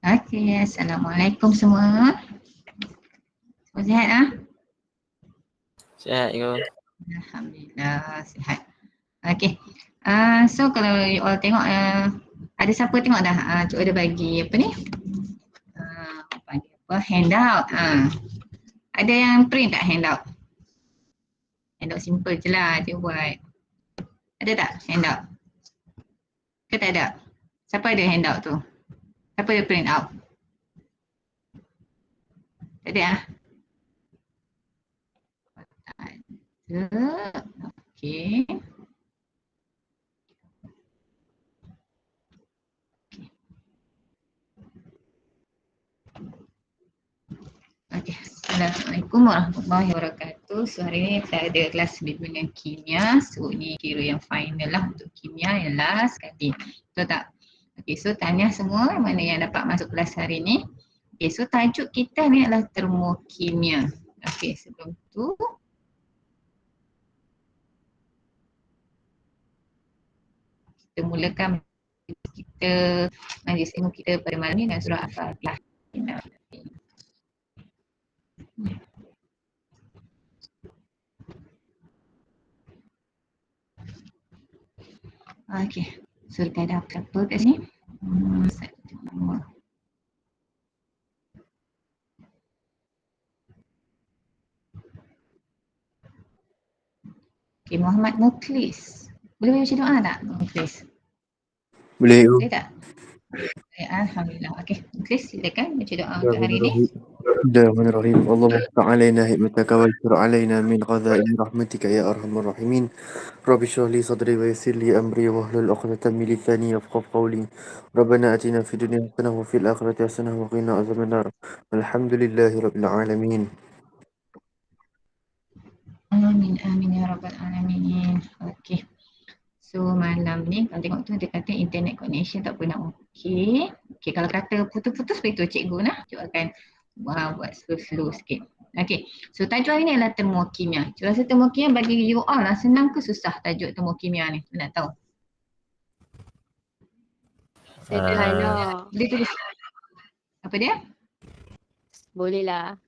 Okey, Assalamualaikum semua. Semua sihat ah? Sihat Ibu. Alhamdulillah sihat. Okey. So kalau you all tengok ada siapa tengok dah? Cuk ada bagi apa ni? Bagi apa? Handout. Ada yang print tak handout? Handout simple je lah dia buat. Ada tak handout? Ke tak ada? Siapa ada handout tu? Siapa ada print out? Tak ada ah? Tak ada. Okey. Okay. Assalamualaikum warahmatullahi wabarakatuh. So hari ni saya ada kelas bimbingan kimia. So ni kira yang final lah untuk kimia yang last sekali. Betul tak? Okay, so tanya semua mana yang dapat masuk kelas hari ni. Okay, so tajuk kita ni adalah termokimia. Okay, sebelum tu kita mulakan kita majlis ilmu kita pada malam ni dan surah Al-Fatihah. Okay, so kita ada apa kat sini? Saya tengok nama. Okay, Muhammad Mukhlis. Boleh baca doa tak Mukhlis? Boleh. Boleh tak? Alhamdulillah. Okey, Mukhlis silakan baca doa untuk hari ni. Bismillahirrahmanirrahim. Allahumma ftah alaina hikmataka wa yusir alaina min qadha'i rahmatika ya arhamar rahimin. Rabbi shrah li sadri wa yassir li amri wa hlul 'uqdatam min lisani yafqahu qawli. Rabbana atina fid dunya hasanah wa fil akhirati hasanah wa qina adzabannar. Alhamdulillahi rabbil alamin. Amin amin ya rabbal alamin. Okey. So malam ni kalau tengok tu dia kata internet connection tak pernah okey. Okey, kalau kata putus-putus beritahu cikgu nah. Cikgu akan buat slow-slow sikit. Okey. So tajuk hari ni adalah termokimia. Cikgu rasa termokimia bagi you all lah senang ke susah tajuk termokimia ni? Nak tahu? Sederhana. Dia tulis apa dia? Boleh lah.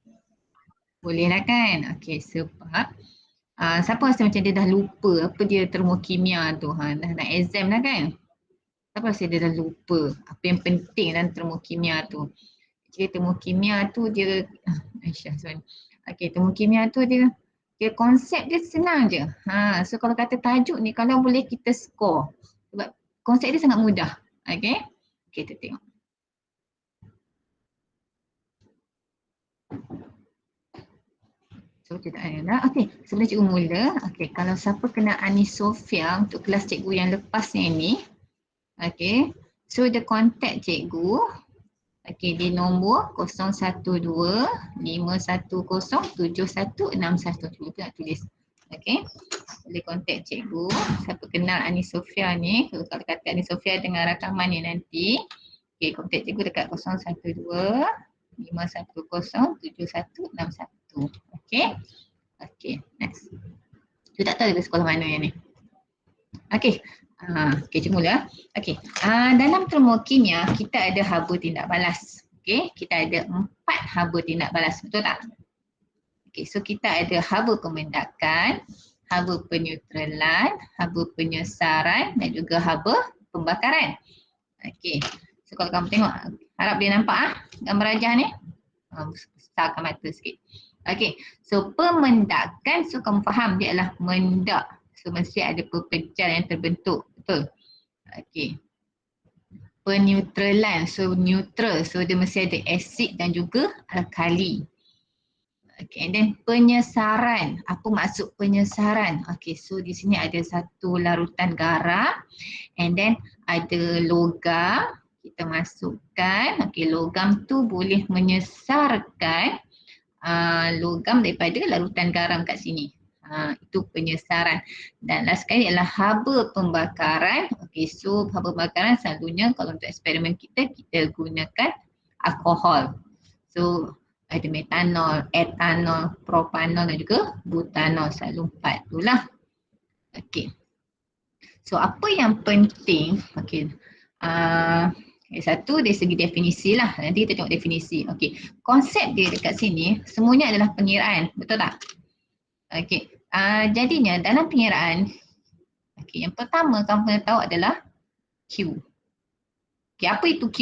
Boleh lah kan? Okey, sebab siapa rasa macam dia dah lupa apa dia termokimia tu? Dah nak exam dah kan? Siapa rasa dia dah lupa apa yang penting dalam termokimia tu? Jadi termokimia tu dia Aisyah sorry. Okey, termokimia tu dia konsep dia senang je. So kalau kata tajuk ni kalau boleh kita score sebab konsep dia sangat mudah. Okey. Okey, kita tengok. So kita ada. Okey, sebelum cikgu mula, okey, kalau siapa kena Anis Sofia untuk kelas cikgu yang lepas ni, okey, so dia contact cikgu, okey, di nombor 012-510-7161. Cikgu tu nak tulis, okey, boleh contact cikgu. Siapa kenal Anis Sofia ni, kalau kata Anis Sofia dengan rakaman ni nanti, okey, contact cikgu dekat 012-510-7161. Okay. Okay, next. Saya tak tahu dia sekolah mana yang ni. Okay. Okay, cikgu mula. Okay. Dalam termokimia, kita ada haba tindak balas. Okay, kita ada 4 haba tindak balas. Betul tak? Okay, so kita ada haba pemendakan, haba peneutralan, haba penyesaran dan juga haba pembakaran. Okay. So kalau kamu tengok, harap dia nampak gambar rajah ni. Besarkan mata sikit. Okey, so pemendakan, so kamu faham dia adalah mendak. So mesti ada pepejal yang terbentuk, betul? Okey. Peneutralan, so neutral, so dia mesti ada asid dan juga alkali. Okay, and then penyesaran, apa maksud penyesaran? Okay, so di sini ada satu larutan garam and then ada logam, kita masukkan, okay, logam tu boleh menyesarkan logam daripada larutan garam kat sini. Itu penyesaran. Dan last sekali adalah haba pembakaran. Okay, so haba pembakaran selalunya kalau untuk eksperimen kita gunakan alkohol. So ada metanol, etanol, propanol dan juga butanol. Selalu 4 tu lah. Okay. So apa yang penting, okay, Satu dari segi definisi lah. Nanti kita tengok definisi. Okey. Konsep dia dekat sini semuanya adalah pengiraan. Betul tak? Okey. Jadinya dalam pengiraan, okey, yang pertama kamu kena tahu adalah Q. Okey, apa itu Q?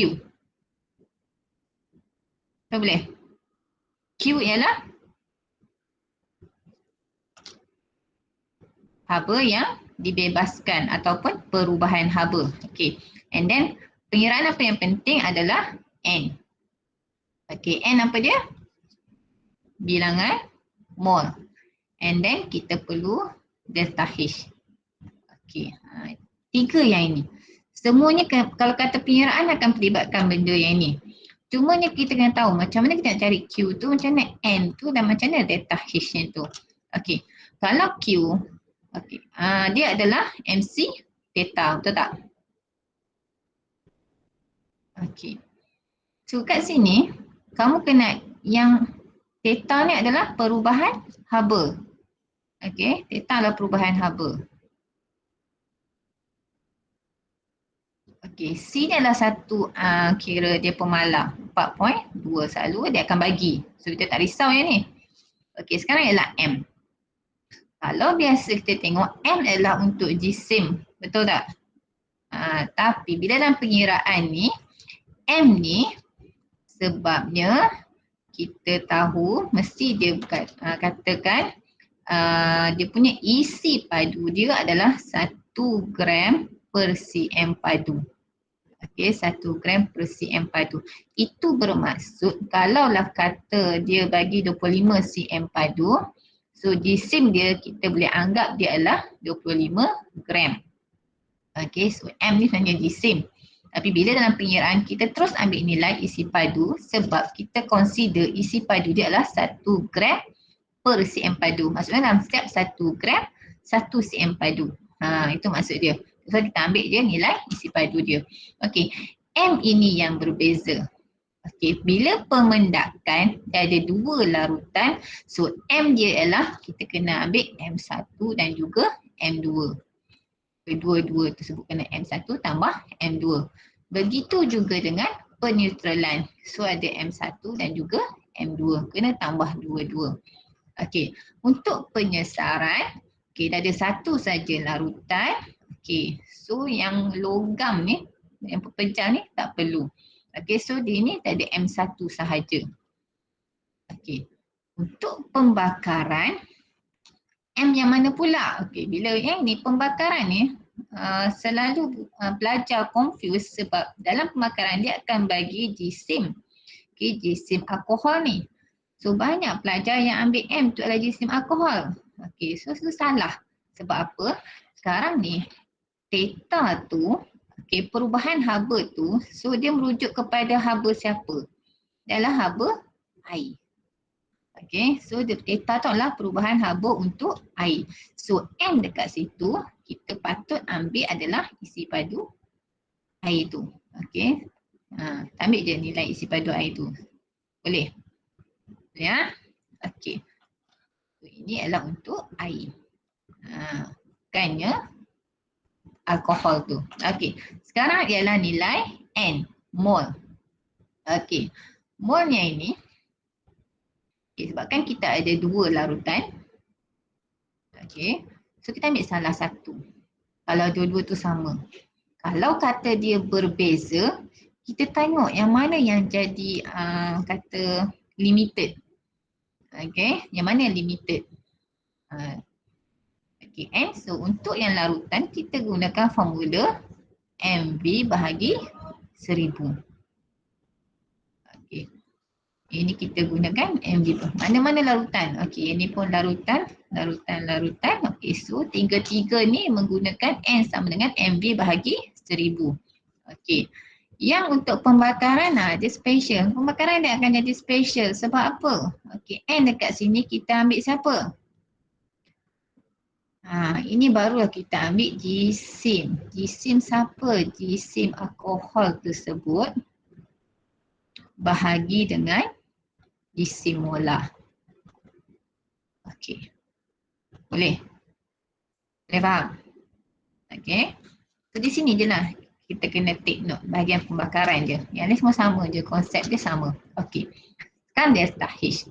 Tahu boleh? Q ialah haba yang dibebaskan ataupun perubahan haba. Okey. And then pengiraan apa yang penting adalah N. Okey, N apa dia? Bilangan mol. And then kita perlu delta H. Okey, 3 yang ini. Semuanya kalau kata pengiraan akan melibatkan benda yang ini. Cumanya kita kena tahu macam mana kita nak cari Q tu, macam mana N tu dan macam mana delta H-nya tu. Okey, kalau Q, okey, dia adalah MC theta, betul tak? Okey. So kat sini, kamu kena yang theta ni adalah perubahan haba. Okey, theta adalah perubahan haba. Okey, C ni adalah satu kira dia pemalar 4.2 selalu dia akan bagi. So kita tak risau yang ni. Okey, sekarang ialah M. Kalau biasa kita tengok M adalah untuk jisim, betul tak? Tapi bila dalam pengiraan ni, M ni sebabnya kita tahu mesti dia katakan dia punya isi padu dia adalah 1 gram per cm padu. Okey, 1 gram per cm padu. Itu bermaksud kalaulah kata dia bagi 25 cm padu, so jisim dia kita boleh anggap dia adalah 25 gram. Okey, so M ni sebenarnya jisim. Tapi bila dalam pengiraan kita terus ambil nilai isi padu sebab kita consider isi padu dia adalah 1 gram per cm padu. Maksudnya dalam setiap 1 gram 1 cm padu. Itu maksud dia. So kita ambil je nilai isi padu dia. Okey, M ini yang berbeza. Okey, bila pemendakan dia ada 2 larutan, so M dia ialah kita kena ambil M1 dan juga M2. Dua-dua tersebut kena M1 tambah M2. Begitu juga dengan peneutralan. So ada M1 dan juga M2. Kena tambah 2-2. Okey, untuk penyesaran, okey, dah ada satu saja larutan. Okey, so yang logam ni, yang pepejal ni tak perlu. Okey, so dia ni tak ada M1 sahaja. Okey, untuk pembakaran, M yang mana pula? Okey, bila yang ni pembakaran ni selalu pelajar confuse sebab dalam pembakaran dia akan bagi jisim. Okey, jisim alkohol ni. So banyak pelajar yang ambil M tu adalah jisim alkohol. Okey, so itu salah. Sebab apa? Sekarang ni theta tu, okey, perubahan haba tu, so dia merujuk kepada haba siapa? Dia adalah haba air. Okay, so theta tu adalah perubahan haba untuk air. So M dekat situ, kita patut ambil adalah isi padu air tu. Okay, ambil je nilai isi padu air tu. Boleh? Boleh ya? Okay. So, ini adalah untuk air. Bukannya alkohol tu. Okay, sekarang ialah nilai N, mol. Okay, molnya ini, okay, sebabkan kita ada 2 larutan. Okay, so kita ambil salah satu. Kalau dua-dua tu sama. Kalau kata dia berbeza, kita tengok yang mana yang jadi kata limited. Okay, yang mana yang limited. Okay, and so untuk yang larutan kita gunakan formula MV bahagi 1000. Okay. Ini kita gunakan MV. Mana-mana larutan. Okey, ini pun larutan. Okey, so tiga-tiga ni menggunakan N sama dengan MV bahagi 1000. Okey. Yang untuk pembakaran dia special. Pembakaran dia akan jadi special sebab apa? Okey, N dekat sini kita ambil siapa? Ini barulah kita ambil jisim. Jisim siapa? Jisim alkohol tersebut bahagi dengan jisim molar. Okey. Boleh? Boleh faham? Okey. So di sini je lah kita kena take note bahagian pembakaran je. Yang ni semua sama je, konsep dia sama. Okey. Sekarang delta H.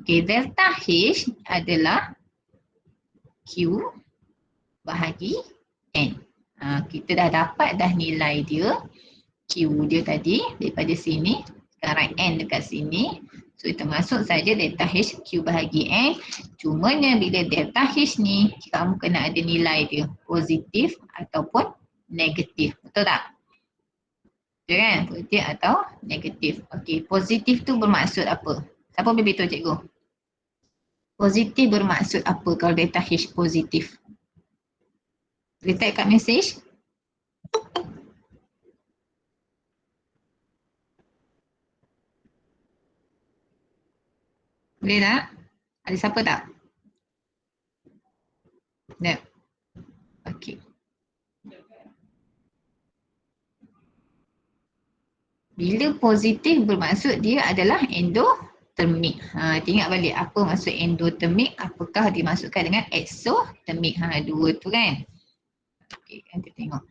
Okey, delta H adalah Q bahagi N. Kita dah dapat dah nilai dia. Q dia tadi daripada sini. Sekarang N dekat sini. So kita masuk saja delta H Q bahagi N. Cumanya bila delta H ni, kamu kena ada nilai dia. Positif ataupun negatif. Betul tak? Betul kan? Positif atau negatif. Okey, positif tu bermaksud apa? Siapa boleh beritahu cikgu? Positif bermaksud apa kalau delta H positif? Boleh type kat mesej? Boleh tak? Ada siapa tak? Tak. Okey. Bila positif bermaksud dia adalah endotermik. Ingat balik apa maksud endotermik, apakah dimasukkan dengan exotermik. Dua tu kan. Okey, kita tengok.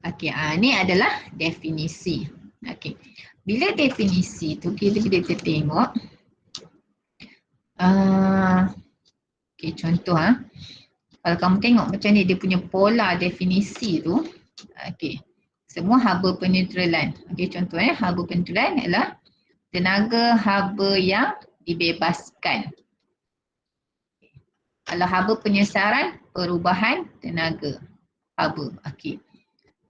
Okey, ni adalah definisi. Okey. Bila definisi tu kita tengok. Okey, contoh kalau kamu tengok macam ni dia punya pola definisi tu. Okey. Semua haba peneutralan. Okey, contoh haba peneutralan adalah tenaga haba yang dibebaskan. Kalau haba penyesaran, perubahan tenaga haba. Okey.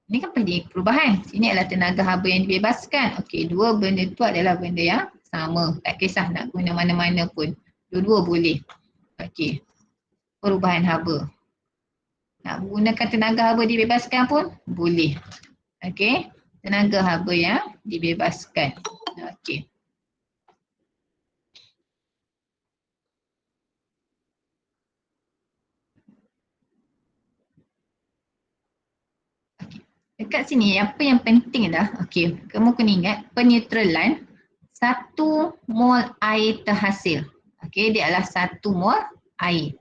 Ini kan perubahan. Sini adalah tenaga haba yang dibebaskan. Okey, dua benda tu adalah benda yang sama. Tak kisah nak guna mana-mana pun. Dua-dua boleh. Okey. Perubahan haba. Nak gunakan tenaga haba dibebaskan pun boleh. Okey. Tenaga haba yang dibebaskan. Okey. Dekat sini apa yang penting dah, okey, kamu kena ingat peneutralan 1 mol air terhasil. Okey, dia adalah 1 mol air.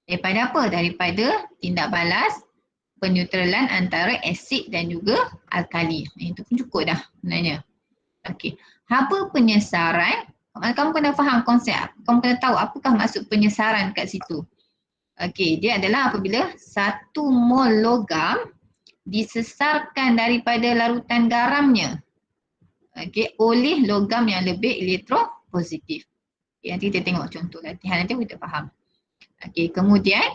Daripada apa? Daripada tindak balas peneutralan antara asid dan juga alkali. Itu pun cukup dah sebenarnya. Okey, haba penyesaran, kamu kena faham konsep, kamu kena tahu apakah maksud penyesaran kat situ. Okey, dia adalah apabila 1 mol logam disesarkan daripada larutan garamnya, okey, oleh logam yang lebih elektropositif. Okay, nanti kita tengok contoh latihan nanti kita faham. Okey, kemudian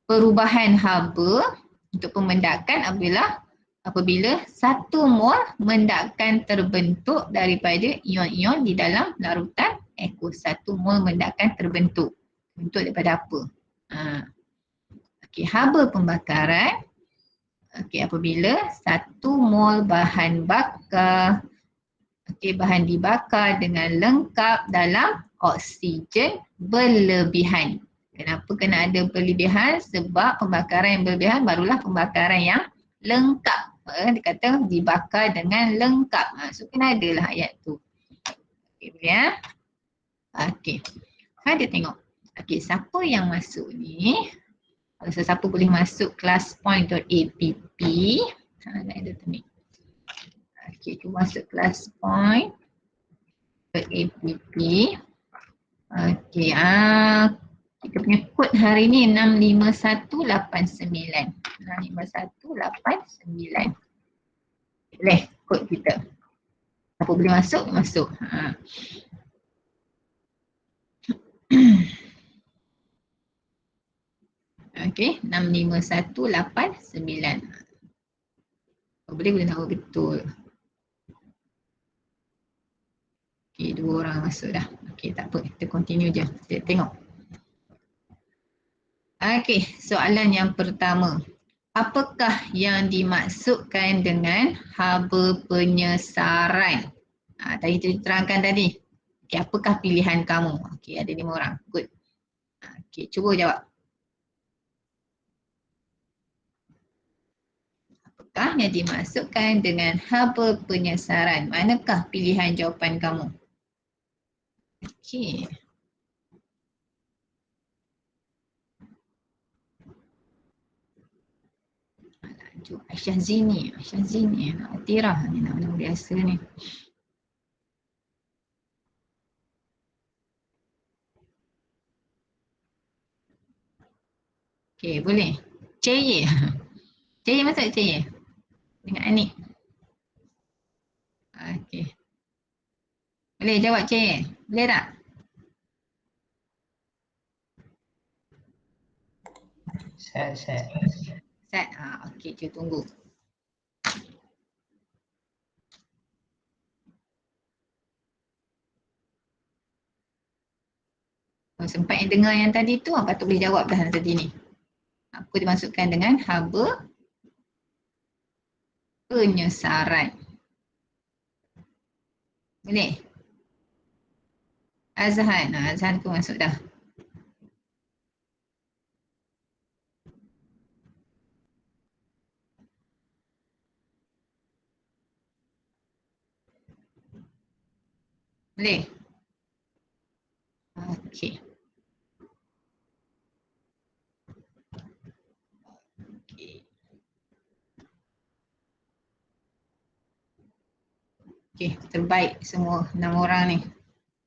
perubahan haba untuk pemendakan apabila 1 mol mendakan terbentuk daripada ion-ion di dalam larutan aqueous. 1 mol mendakan terbentuk. Bentuk daripada apa? Okey, haba pembakaran. Okey, apabila 1 mol bahan bakar, okey, bahan dibakar dengan lengkap dalam oksigen berlebihan. Kenapa kena ada berlebihan? Sebab pembakaran yang berlebihan barulah pembakaran yang lengkap. Dia kata dibakar dengan lengkap. So kena adalah ayat tu. Okey, boleh ya? Okey. Kita tengok. Okey, siapa yang masuk ni? Kalau sesiapa boleh masuk classpoint.app. Nak ada tu ni. Okey, cuba masuk classpoint.app. Okey, kita punya kod hari ni 65189. 65189. Boleh kod kita. Siapa boleh masuk, masuk. Okey, 65189. Boleh tahu betul. Okey, 2 orang masuk dah. Okey, tak apa, kita continue je. Kita tengok. Okey, soalan yang pertama. Apakah yang dimaksudkan dengan haba penyesaran? Tadi terangkan tadi. Okey, apakah pilihan kamu? Okey, ada 5 orang. Good. Okey, cuba jawab. Apakah yang dimaksudkan dengan haba penyesaran? Manakah pilihan jawapan kamu? Okey. Aisyah Zini. Atirah ni nama biasa ni. Okey, boleh. Ceye. Ceye masuk Ceye. Dengan Anik. Okey. Boleh jawab Ceye? Boleh tak? Set. Set. Okey, kita tunggu. Kalau sempat yang dengar yang tadi tu, patut boleh jawab dah tadi ni. Apa dimasukkan dengan haba penyesaran? Boleh? Azhan. Azhan pun masuk dah. Boleh? Okey. Okey, terbaik semua 6 orang ni.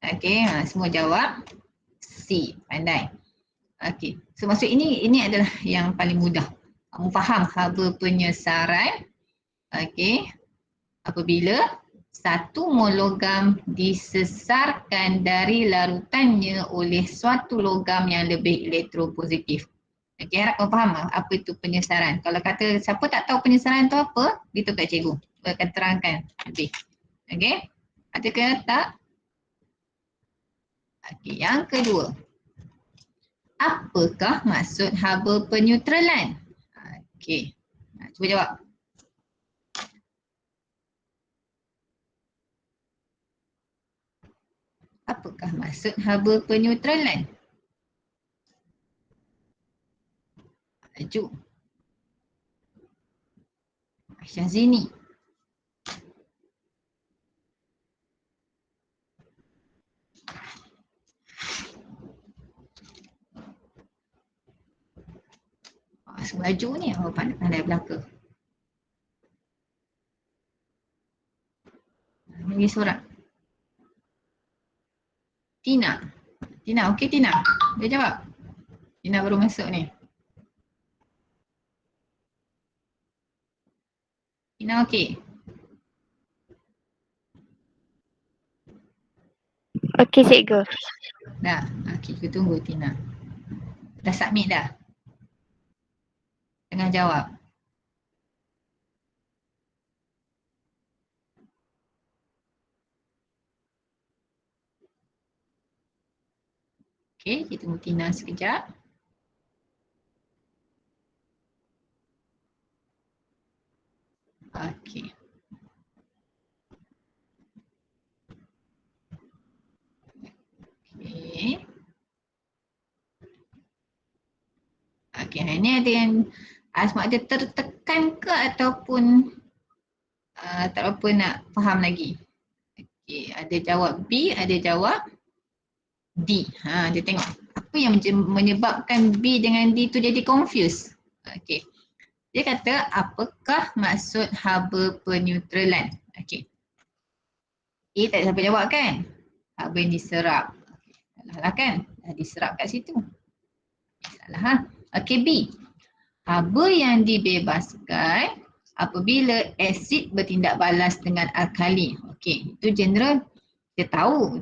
Okey, semua jawab C. Pandai. Okey, so maksud ini adalah yang paling mudah. Kamu faham haba penyesaran. Okey, apabila satu mol logam disesarkan dari larutannya oleh suatu logam yang lebih elektropositif. Okey, harap kau faham apa itu penyesaran. Kalau kata siapa tak tahu penyesaran tu apa, beritahu kat cikgu. Kita akan terangkan lebih. Okey, ada ke tak? Okey, yang kedua. Apakah maksud haba peneutralan? Okey, cuba jawab. Apakah maksud haba peneutralan? Laju. Aisyah Zini. Semua laju ni, pandai belaka. Lagi seorang. Tina. Okey Tina. Dia jawab. Tina baru masuk ni. Tina okey? Okey, cikgu. Dah. Okey, kita tunggu Tina. Dah submit dah? Tengah jawab. Okey, kita tunggu Tina sekejap. Okey. Okey. Okey, ini ada yang Asma ada tertekan ke ataupun tak apa nak faham lagi? Okey, ada jawab B, ada jawab D. Dia tengok apa yang menyebabkan B dengan D tu jadi confused. Okey. Dia kata apakah maksud haba peneutralan? Okey. A tak ada siapa jawab kan? Haba yang diserap. Okey, salah lah kan? Dah diserap kat situ. Salah ha? Okey, B. Haba yang dibebaskan apabila asid bertindak balas dengan alkali. Okey, itu general kita tahu.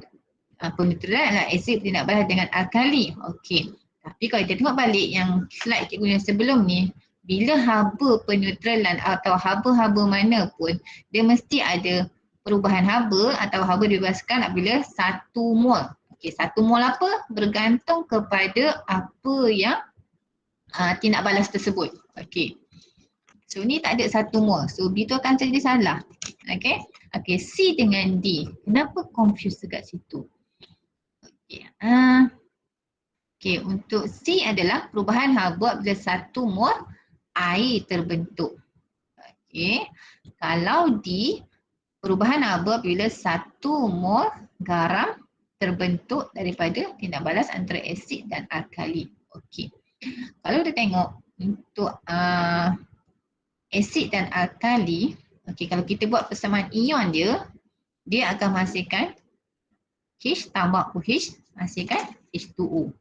Peneutralan adalah asid bertindak balas dengan alkali. Okey. Tapi kalau kita tengok balik yang slide cikgu yang sebelum ni, bila haba peneutralan atau haba-haba mana pun, dia mesti ada perubahan haba atau haba dibebaskan apabila 1 mol. Okey, 1 mol apa? Bergantung kepada apa yang tindak balas tersebut. Okey. So ni tak ada 1 mol. So B tu akan jadi salah. Okey. Okey, C dengan D. Kenapa confuse dekat situ? Okey. Okey, untuk C adalah perubahan haba bila 1 mol air terbentuk. Okey. Kalau D, perubahan haba bila 1 mol garam terbentuk daripada tindak balas antara asid dan alkali. Okey. Kalau kita tengok untuk asid dan alkali, okey, kalau kita buat persamaan ion dia, dia akan menghasilkan H tambah OH, menghasilkan H2O.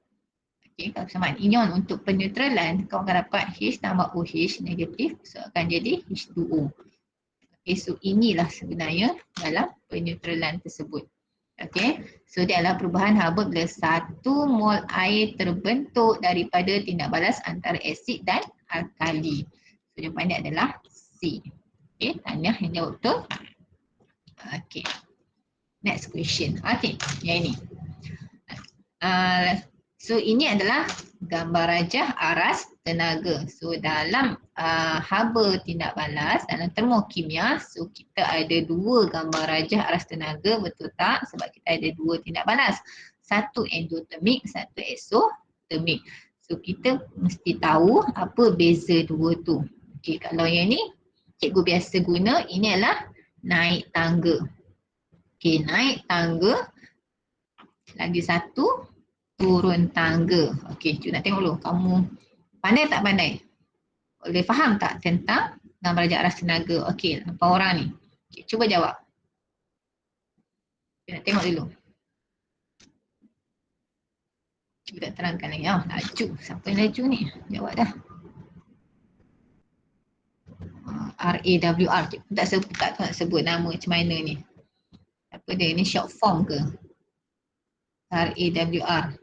Okey, kalau persamaan ion untuk peneutralan, kau akan dapat H tambah OH negatif, so akan jadi H2O. Okey, so inilah sebenarnya dalam peneutralan tersebut. Okey, so dia adalah perubahan haba bila 1 mol air terbentuk daripada tindak balas antara asid dan alkali. So jawapan dia adalah C. Okey, tanya yang jawab betul. Okey, next question. Okey, yang ini. So ini adalah gambar rajah aras tenaga. So dalam haba tindak balas, dalam termokimia, so kita ada dua gambar rajah aras tenaga, betul tak? Sebab kita ada dua tindak balas. Satu endotermik, satu exotermik. So kita mesti tahu apa beza dua tu. Okey, kalau yang ni cikgu biasa guna, ini adalah naik tangga. Okey, naik tangga. Lagi satu, turun tangga. Okey, cuba nak tengok dulu. Kamu pandai tak pandai? Boleh faham tak tentang gambar rajah aras tenaga? Okey, apa orang ni? Okay, cuba jawab. Cuba nak tengok dulu. Cuba tak terangkan lagi. Oh, laju. Siapa yang laju ni? Jawab dah. RAWR. Tak nak sebut nama macam mana ni. Apa dia? Ni short form ke? RAWR.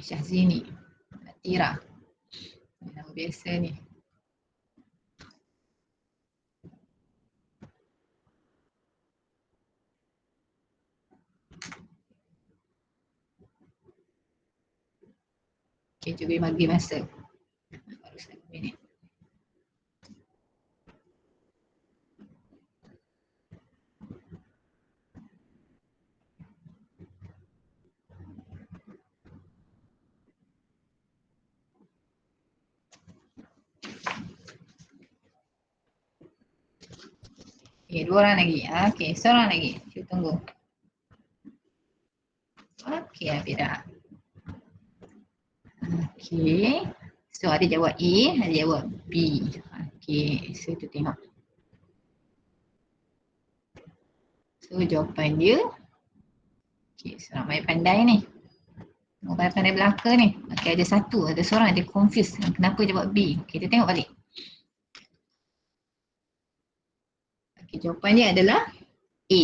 Syahzini. Tira. Nama biasa ni. Okay, cuba bagi masa. Baru 1 minit. Okay, 2 orang lagi. Okay, seorang lagi. Kita tunggu. Okay, Abida. Okay. So, ada jawab A, ada jawab B. Okay, so kita tengok. So, jawapan dia. Okay, seorang main pandai ni. Orang pandai belaka ni. Okay, ada satu. Ada seorang dia confused. Kenapa jawab B? Okay, kita tengok balik. Okay, jawapan dia adalah A.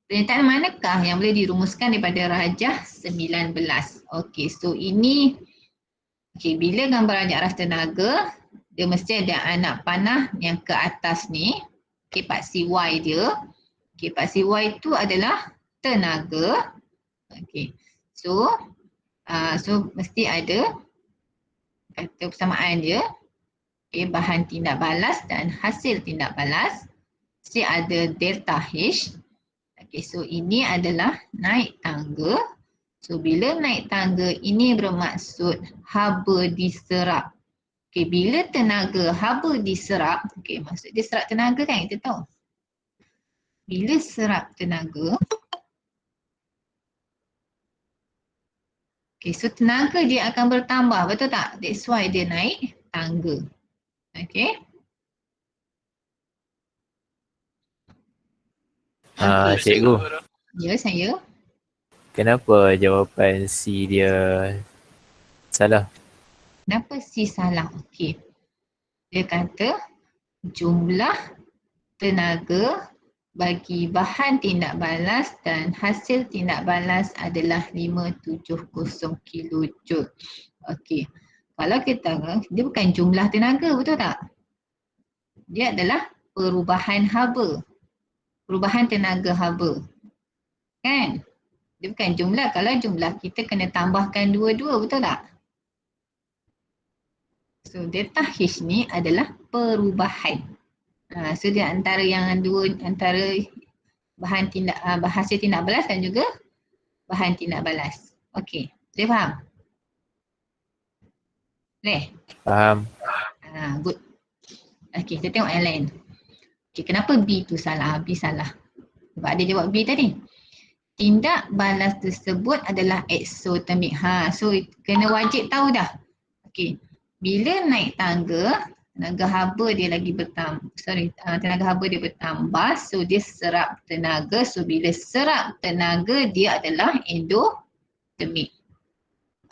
Pernyataan manakah yang boleh dirumuskan daripada rajah 19? Okey, so ini bila gambar rajah aras tenaga, dia mesti ada anak panah yang ke atas ni. Okey, paksi Y dia. Okey, paksi Y itu adalah tenaga. Okey. So mesti ada kata persamaan dia. Okey, bahan tindak balas dan hasil tindak balas. Mesti ada delta H. Okay, so ini adalah naik tangga. So bila naik tangga ini bermaksud haba diserap. Okay, bila tenaga haba diserap, okay, maksud dia serap tenaga kan kita tahu. Bila serap tenaga, okay, so tenaga dia akan bertambah, betul tak? That's why dia naik tangga. Okay. Cikgu. Ya, saya. Kenapa jawapan C dia salah? Kenapa C salah? Okey. Dia kata jumlah tenaga bagi bahan tindak balas dan hasil tindak balas adalah 570 kilojoule. Okey. Kalau kita dia bukan jumlah tenaga, betul tak? Dia adalah perubahan haba. Perubahan tenaga haba. Kan? Dia bukan jumlah. Kalau jumlah kita kena tambahkan dua-dua, betul tak? So delta H ni adalah perubahan. So dia antara yang dua, antara bahan tindak hasil tindak balas dan juga bahan tindak balas. Okey, boleh faham? Boleh? Faham. Good. Okey, kita tengok yang lain. Okey, kenapa B tu salah? B salah. Sebab dia jawab B tadi. Tindak balas tersebut adalah exotermik. So kena wajib tahu dah. Okey. Bila naik tangga, tenaga haba dia lagi tenaga haba dia bertambah, so dia serap tenaga. So bila serap tenaga, dia adalah endotermik.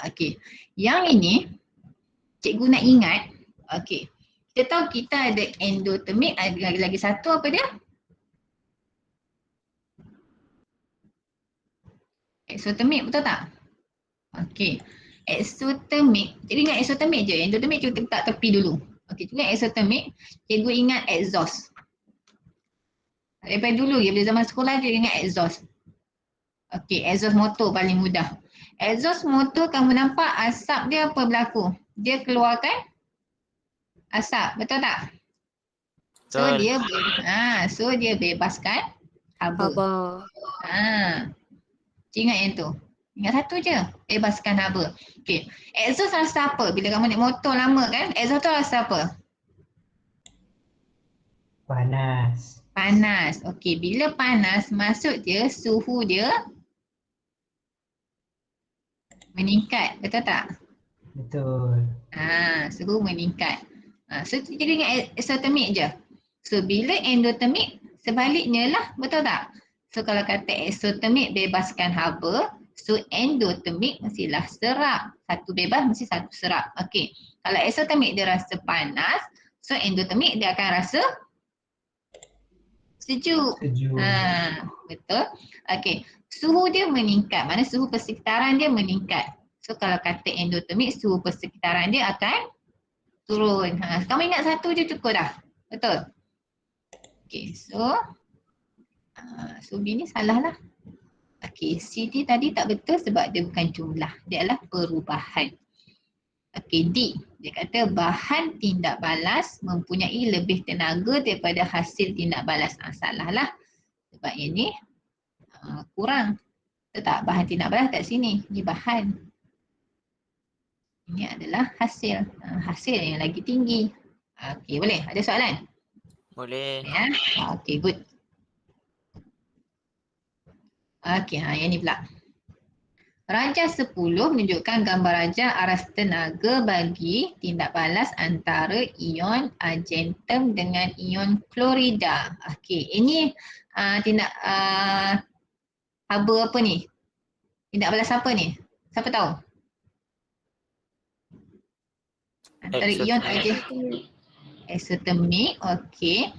Okey, yang ini cikgu nak ingat, okey, kita tahu kita ada endotermik, ada lagi satu apa dia? Eksotermik, betul tak? Okey, eksotermik, cikgu ingat eksotermik je, endotermik cikgu letak tepi dulu. Okey, cikgu ingat eksotermik, cikgu ingat exhaust. Daripada dulu je, bila zaman sekolah cikgu ingat exhaust. Okey, exhaust motor paling mudah. Exhaust motor kamu nampak asap dia apa berlaku? Dia keluarkan asap, betul tak? So Betul. so dia bebaskan haba. Haba. Cik ingat yang tu. Ingat satu je, bebaskan haba. Okey, exhaust rasa apa? Bila kamu naik motor lama kan, exhaust tu rasa apa? Panas. Panas. Okey, bila panas maksud dia suhu dia meningkat, betul tak? Betul. Suhu meningkat. So kita ingat eksotermik je. So bila endotermik sebaliknya lah, betul tak? So kalau kata eksotermik bebaskan haba, so endotermik mestilah serap. Satu bebas mesti satu serap. Okey. Kalau eksotermik dia rasa panas, so endotermik dia akan rasa sejuk. Sejuk. Betul. Okey. Suhu dia meningkat. Mana suhu persekitaran dia meningkat. So kalau kata endotermik, suhu persekitaran dia akan turun. Kamu ingat satu je cukup dah. Betul? Okey. So B ni salah lah. Okey. CD tadi tak betul sebab dia bukan jumlah. Dia adalah perubahan. Okey, D. Dia kata bahan tindak balas mempunyai lebih tenaga daripada hasil tindak balas. Salah lah. Sebab ini kurang. Tak, bahan tindak balas kat sini. Ini bahan. Ini adalah hasil. Hasil yang lagi tinggi. Okey, boleh? Ada soalan? Boleh. Ya. Okey, good. Okey, yang ni pula. Rajah 10 menunjukkan gambar rajah aras tenaga bagi tindak balas antara ion argentum dengan ion klorida. Okey, ini tindak haba apa ni? Tindak balas apa ni? Siapa tahu? Antara ion argentum, eksotermik, okey.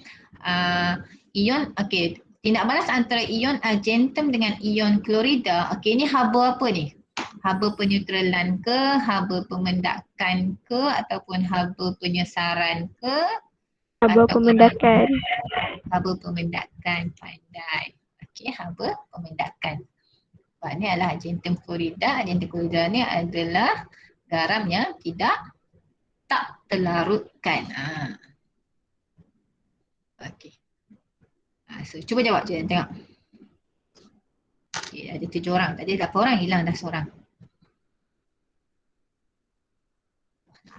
Ion, okey. Tindak balas antara ion argentum dengan ion klorida. Okey, ini haba apa ni? Haba peneutralan ke, haba pemendakan ke, ataupun haba penyesaran ke? Haba pemendakan. Haba pemendakan, pandai. Okey, haba pemendakan. Sebab ni adalah argentum klorida. Argentum klorida ni adalah garam yang tak terlarutkan. Okey. So cuba jawab je, tengok. Okay, ada 7 orang. Tadi 8 orang, hilang dah seorang.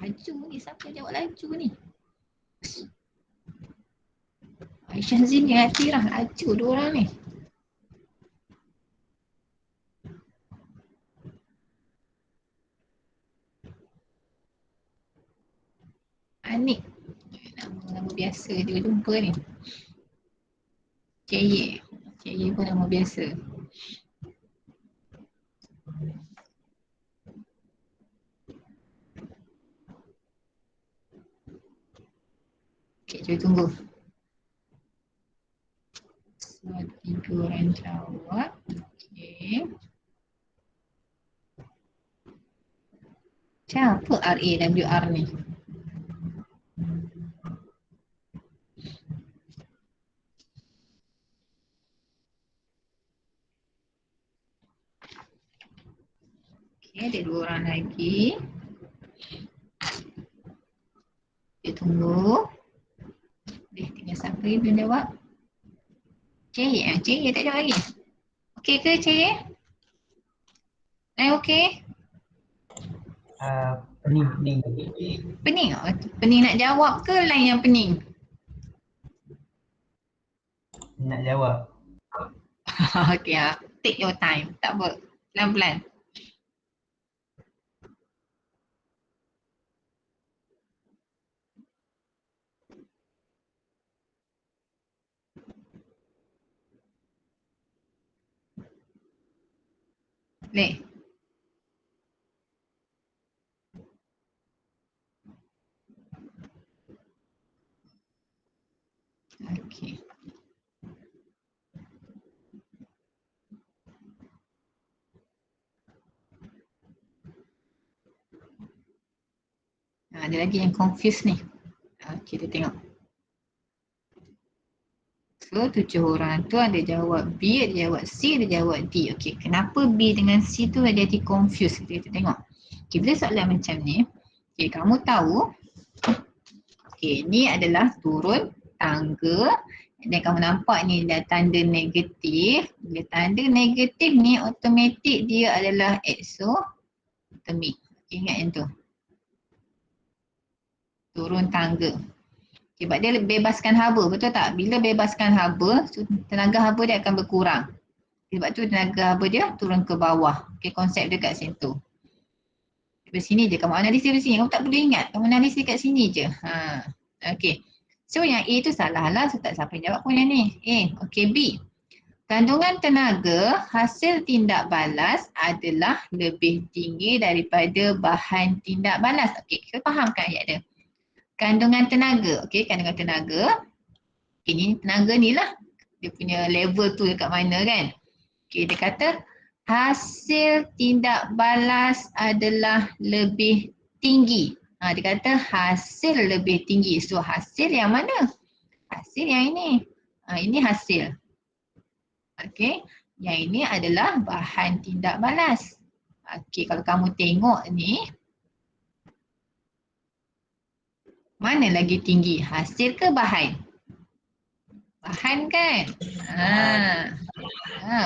Laju ni, siapa jawab laju ni? Aisyah Zin dengan Atirah, laju 2 orang ni. Anik. Nama biasa dia jumpa ni. Ceye. Ceye pun nama biasa. Okay, cuba tunggu. So, 3 orang jawab. Okay. Siapa RAWR ni? Okay, ada 2 orang lagi. Kita tunggu. Tinggal siapa yang belum jawab? Ceye, Ceye tak jawab lagi. Okey ke Ceye? Okey? Pening. Pening? Pening nak jawab ke lain yang pening? Nak jawab. Okey, take your time. Tak apa. Pelan-pelan. Boleh? Okey. Ada lagi yang confused ni. Okey, kita tengok. So 7 orang tu ada jawab B, ada jawab C, ada jawab D. Okey, kenapa B dengan C tu ada jadi confused? Kita tengok. Okey, bila soalan macam ni, okey, kamu tahu, okey, ni adalah turun tangga dan kamu nampak ni dah tanda negatif. Bila tanda negatif ni automatik dia adalah exothermic. Okay, ingat yang tu. Turun tangga. Okay, sebab dia bebaskan haba, betul tak? Bila bebaskan haba, tenaga haba dia akan berkurang. Sebab tu tenaga haba dia turun ke bawah. Okay, konsep dia kat situ. Dari sini je, kamu analisis dari sini. Kamu tak perlu ingat, kamu analisis kat sini je. Okay. So yang A tu salah lah, so tak siapa yang jawab pun yang ni. Okay, B. Kandungan tenaga hasil tindak balas adalah lebih tinggi daripada bahan tindak balas. Okay, kita fahamkan ayat dia. Kandungan tenaga, okay, kandungan tenaga. Okay, ni tenaga ni lah. Dia punya level tu dekat mana kan. Okay, dia kata hasil tindak balas adalah lebih tinggi. Dia kata hasil lebih tinggi. So hasil yang mana? Hasil yang ini. Ini hasil. Okay, yang ini adalah bahan tindak balas. Okay, kalau kamu tengok ni, mana lagi tinggi? Hasil ke bahan? Bahan kan?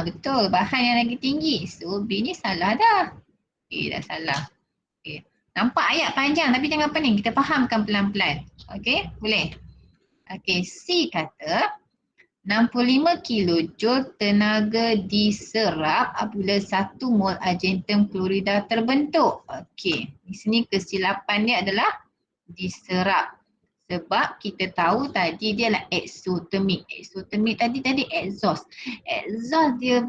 Betul. Bahan yang lagi tinggi. So B ni salah dah. Okay, dah salah. Okay. Nampak ayat panjang tapi jangan pening. Kita fahamkan pelan-pelan. Okay, boleh? Okay, C kata 65 kilojoule tenaga diserap apabila 1 mol argentum klorida terbentuk. Okay, di sini kesilapan dia adalah diserap. Sebab kita tahu tadi dia adalah exothermic. Exothermic tadi exhaust. Exhaust dia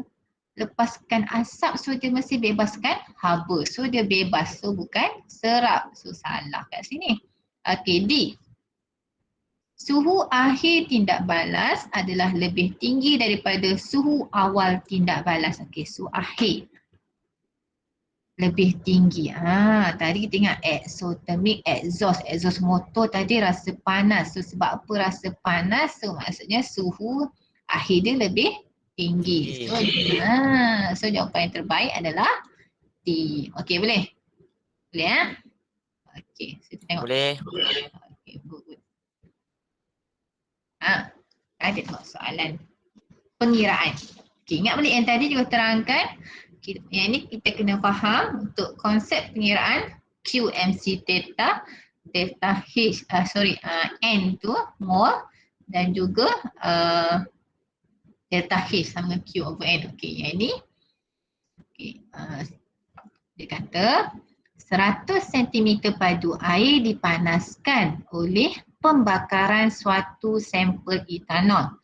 lepaskan asap, so dia mesti bebaskan haba. So dia bebas, so bukan serap. So salah kat sini. Okay, D. Suhu akhir tindak balas adalah lebih tinggi daripada suhu awal tindak balas. Okay, suhu akhir lebih tinggi. Tadi kita ingat exothermic, exhaust motor tadi rasa panas. So sebab apa rasa panas? So maksudnya suhu akhir dia lebih tinggi. So jawapan yang terbaik adalah D. Okey, boleh? Boleh ya? Okey, so kita tengok. Boleh. Okey, good. Ada tengok soalan pengiraan. Okey, ingat balik yang tadi juga terangkan. Yang ni kita kena faham untuk konsep pengiraan QMC theta, delta H, N tu mol dan juga delta H sama Q over N. Okey, yang ni dia kata 100 cm padu air dipanaskan oleh pembakaran suatu sampel etanol.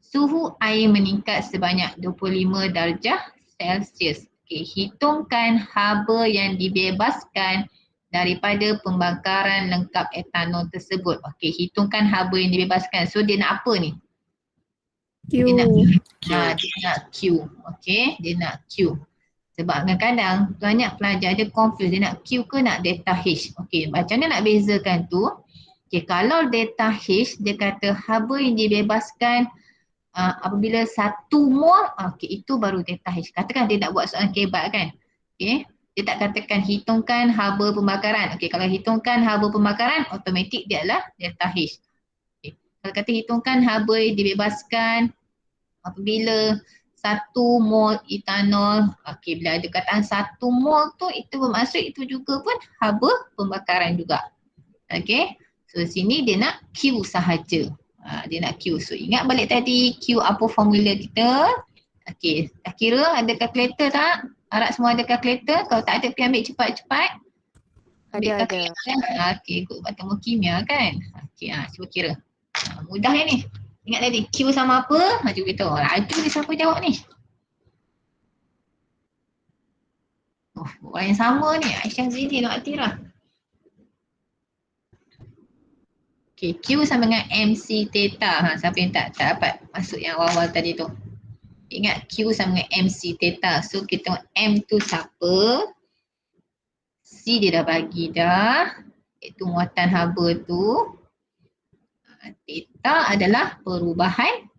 Suhu air meningkat sebanyak 25 darjah Celsius. Okay, hitungkan haba yang dibebaskan daripada pembakaran lengkap etanol tersebut. Okay, hitungkan haba yang dibebaskan. So dia nak apa ni? Q. Dia nak Q. Okay, dia nak Q. Sebab kadang-kadang banyak pelajar dia confuse, dia nak Q ke nak delta H. Okay, macam mana nak bezakan tu? Okay, kalau delta H dia kata haba yang dibebaskan apabila 1 mol, okay, itu baru delta H. Katakan dia nak buat soalan kebat kan. Okay, dia tak katakan hitungkan haba pembakaran. Okay, kalau hitungkan haba pembakaran, automatik dia adalah delta H. Okay. Kalau kata hitungkan haba yang dibebaskan apabila 1 mol etanol, okay, bila ada kataan 1 mol tu, itu bermaksud itu juga pun haba pembakaran juga. Okay, so sini dia nak Q sahaja. Dia nak Q. So ingat balik tadi Q apa formula kita. Okay, dah kira ada kalkulator tak? Harap semua ada kalkulator. Kalau tak ada pergi ambil cepat-cepat. Ada. Okay, ikut bertemu kimia kan. Okay, cuba kira. Mudah yang ni. Ingat tadi Q sama apa? Cuba kita. Laju ni siapa jawab ni? orang yang sama ni, Aisyah Zaini dan Atira. Okay, Q sama dengan MC theta. Siapa yang tak dapat masuk yang awal-awal tadi tu. Ingat Q sama dengan MC theta. So kita tengok M tu siapa. C dia dah bagi dah. Iaitu muatan haba tu. Theta adalah perubahan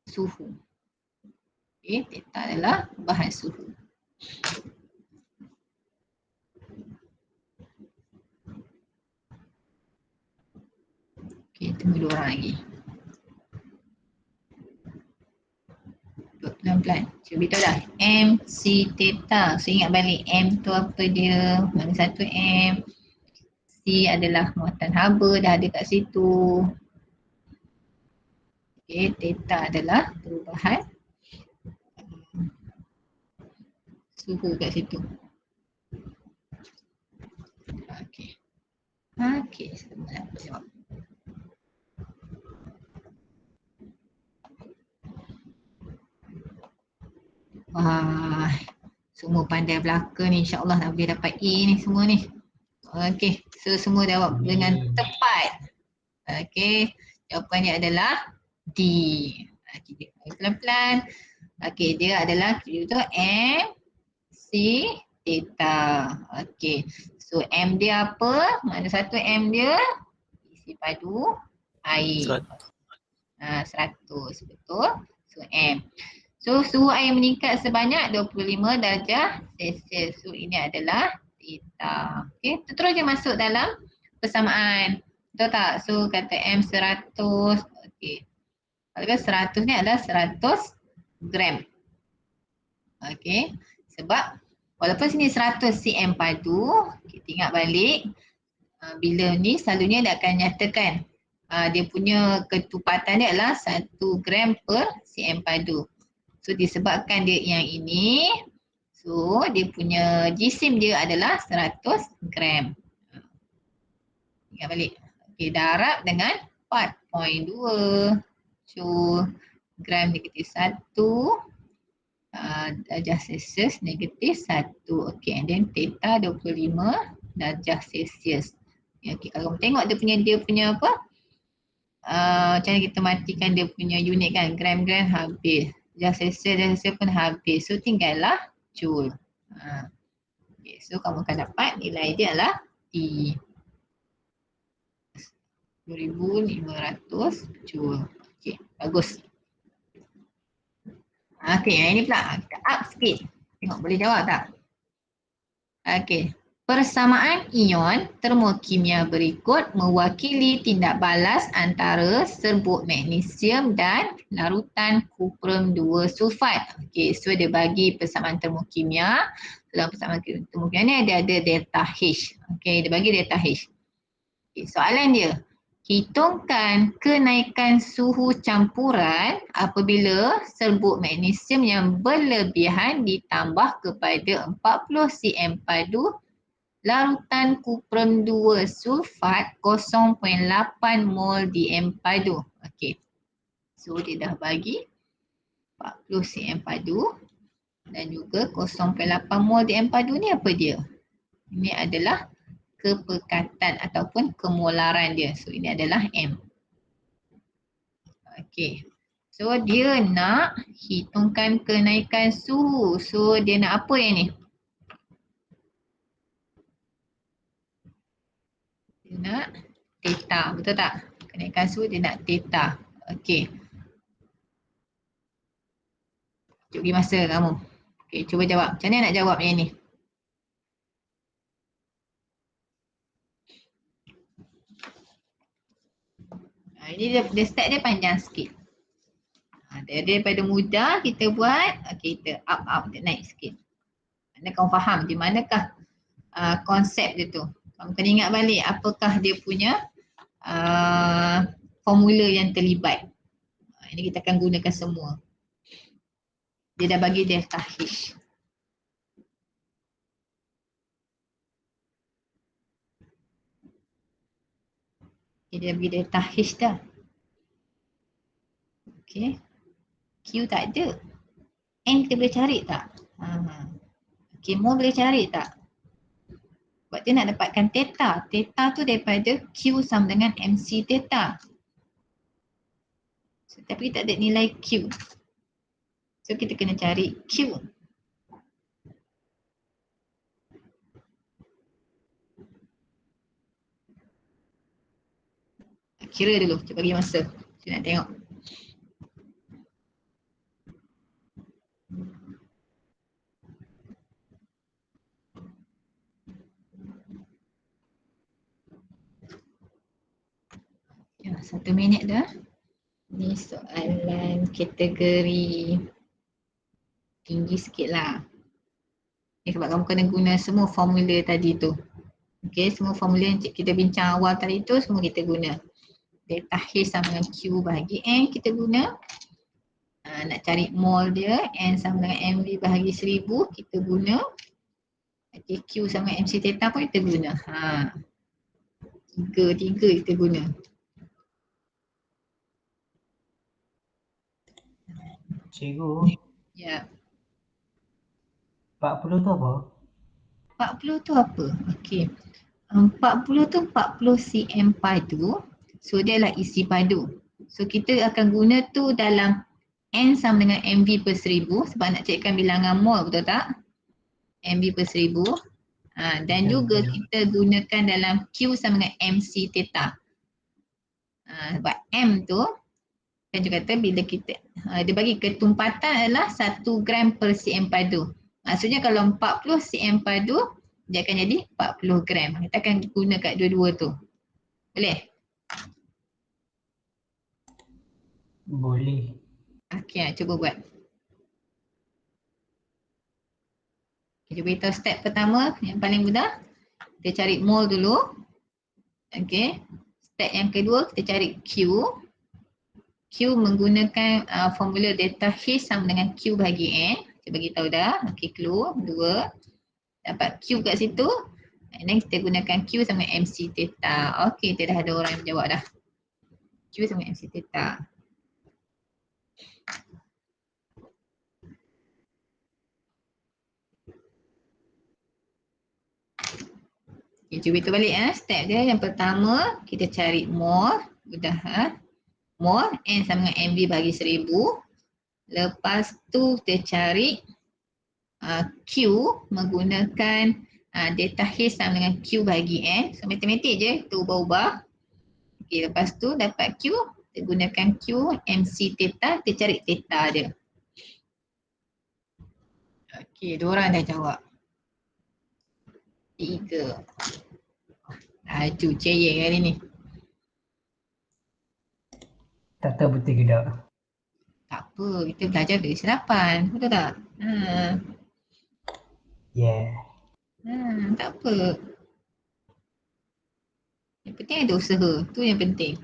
suhu. Okay, theta adalah perubahan suhu. Okay, tunggu 2 orang lagi. Pelan-pelan. Cuba beritahu dah. M, C, theta. So ingat balik M tu apa dia. Mana satu M. C adalah muatan haba dah ada kat situ. Okay, theta adalah perubahan suhu kat situ. Okay. Okay, semua dah jawab. Wah, semua pandai belaka ni, insyaAllah nak boleh dapat A ni semua ni. Okay, so semua jawab dengan tepat. Okay, jawapannya adalah D. Okay, pelan-pelan. Okay, dia adalah itu M, C, theta. Okay, so M dia apa? Mana satu M dia? Isi padu air. 100, betul. So M. So suhu air meningkat sebanyak 25 darjah Celsius. So ini adalah theta. Okay, terus je masuk dalam persamaan. Betul tak? So kata M 100. Okay. Kalau 100 ni adalah 100 gram. Okay. Sebab walaupun sini 100 cm padu, kita ingat balik. Bila ni selalunya dia akan nyatakan dia punya ketupatan dia adalah 1 gram per cm padu. So disebabkan dia yang ini, so dia punya jisim dia adalah 100 gram. Ingat balik. Okay, darab dengan 4.2. So gram negatif 1, darjah Celsius negatif 1. Okay, and then theta 25 darjah Celsius. Okay, kalau tengok dia punya apa? Macam mana kita matikan dia punya unit kan, gram-gram habis. Darjah Celsius pun habis. So tinggallah joule. Okay, so kamu akan dapat nilai dia adalah D. 2500 joule. Okay, bagus. Okay, yang ini pula kita up sikit. Tengok boleh jawab tak? Okay. Persamaan ion termokimia berikut mewakili tindak balas antara serbuk magnesium dan larutan kuprum 2 sulfat. Okay, so dia bagi persamaan termokimia. Dalam persamaan termokimia ni ada delta H. Okay, dia bagi delta H. Okay, soalan dia, hitungkan kenaikan suhu campuran apabila serbuk magnesium yang berlebihan ditambah kepada 40 cm padu larutan kuprum 2 sulfat 0.8 mol DM padu. Okey. So dia dah bagi 40 cm padu dan juga 0.8 mol DM padu ni apa dia? Ini adalah kepekatan ataupun kemolaran dia. So ini adalah M. Okey. So dia nak hitungkan kenaikan suhu. So dia nak apa yang ni? Dia nak theta, betul tak? Kenaikan suhu dia nak theta. Okey. Cuba bagi masa kamu. Okey, cuba jawab. Macam mana nak jawab yang ni? Ini dia step dia panjang sikit. Daripada mudah kita buat, kita up, dia naik sikit. Mana kamu faham di manakah konsep dia tu. Kamu kena ingat balik apakah dia punya formula yang terlibat. Ini kita akan gunakan semua. Dia dah bagi delta H. Dia dah bagi delta H dah. Okay. Q tak ada. N kita boleh cari tak? Okay, mol boleh cari tak? Sebab dia nak dapatkan theta. Theta tu daripada Q sama dengan MC theta. So, tapi tak ada nilai Q. So kita kena cari Q. Kira dulu, cuba bagi masa. Kita nak tengok. Ya, 1 minit dah. Ni soalan kategori tinggi sikit lah. Sebab kamu kena guna semua formula tadi tu. Okay, semua formula yang kita bincang awal tadi tu semua kita guna. Delta H sama dengan Q bahagi N kita guna. Nak cari mol dia, N sama dengan MV bahagi 1000 kita guna. Okay, Q sama MC theta pun kita guna. Tiga kita guna. Cikgu, Ya, 40 tu apa? 40 tu apa? Okey. 40 tu 40 cm padu. So dia adalah isi padu. So kita akan guna tu dalam N sama dengan MV per 1000 sebab nak cekkan bilangan mol, betul tak? MV per 1000. Dan juga kita gunakan dalam Q sama dengan MC theta. Sebab M tu kan juga kata bila kita dia bagi ketumpatan adalah 1 gram per cm padu. Maksudnya kalau 40 cm padu dia akan jadi 40 gram. Kita akan guna kat dua-dua tu. Boleh? Boleh. Okey, cuba buat. Okay, cuba beritahu step pertama yang paling mudah. Kita cari mol dulu. Okey. Step yang kedua kita cari Q. Q menggunakan formula delta H sama dengan Q bahagi N. Kita bagi tahu dah. Okey, clue 2. Dapat Q kat situ. And then kita gunakan Q sama MC theta. Okey, kita dah ada orang yang menjawab dah. Q sama MC theta. Okay, cuba kita balik step dia. Yang pertama kita cari mol. Mudah mol N sama dengan MV bagi 1000. Lepas tu kita cari Q menggunakan delta H sama dengan Q bagi N. So matematik je, kita ubah-ubah. Okay, lepas tu dapat Q, kita gunakan Q MC theta, kita cari theta dia. Okay, 2 orang dah jawab. 3. Laju ceyek hari ni. Tak tahu betul ke tak? Tak apa, kita belajar dari kesilapan, betul tak? Yeah. Tak apa. Yang penting ada usaha, tu yang penting.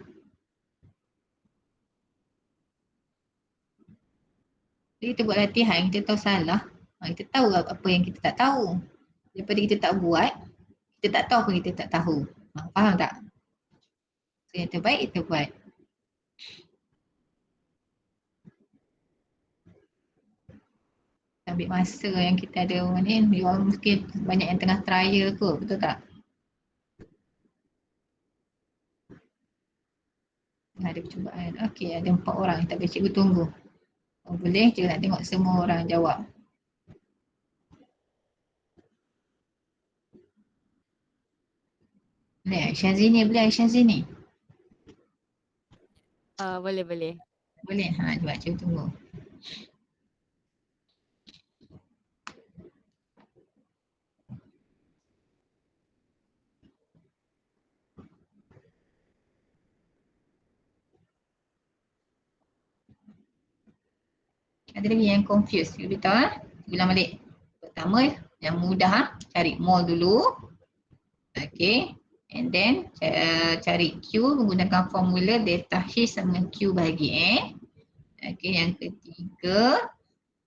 Jadi kita buat latihan, kita tahu salah, kita tahu apa yang kita tak tahu. Daripada kita tak buat, kita tak tahu apa kita tak tahu. Faham tak? So yang terbaik kita buat. Ambil masa yang kita ada ni, mungkin banyak yang tengah trial kot, betul tak? Ada percubaan. Okey, ada 4 orang. Tak boleh cikgu tunggu. Boleh, cikgu nak tengok semua orang jawab. Boleh, Syazini boleh, Syazini? Boleh. Boleh, cuba cikgu tunggu. Ada lagi yang confused, cikgu beritahu ulang balik. Pertama, yang mudah cari mol dulu. Okay, and then cari Q menggunakan formula delta H sama dengan Q bahagi N. Okay, yang ketiga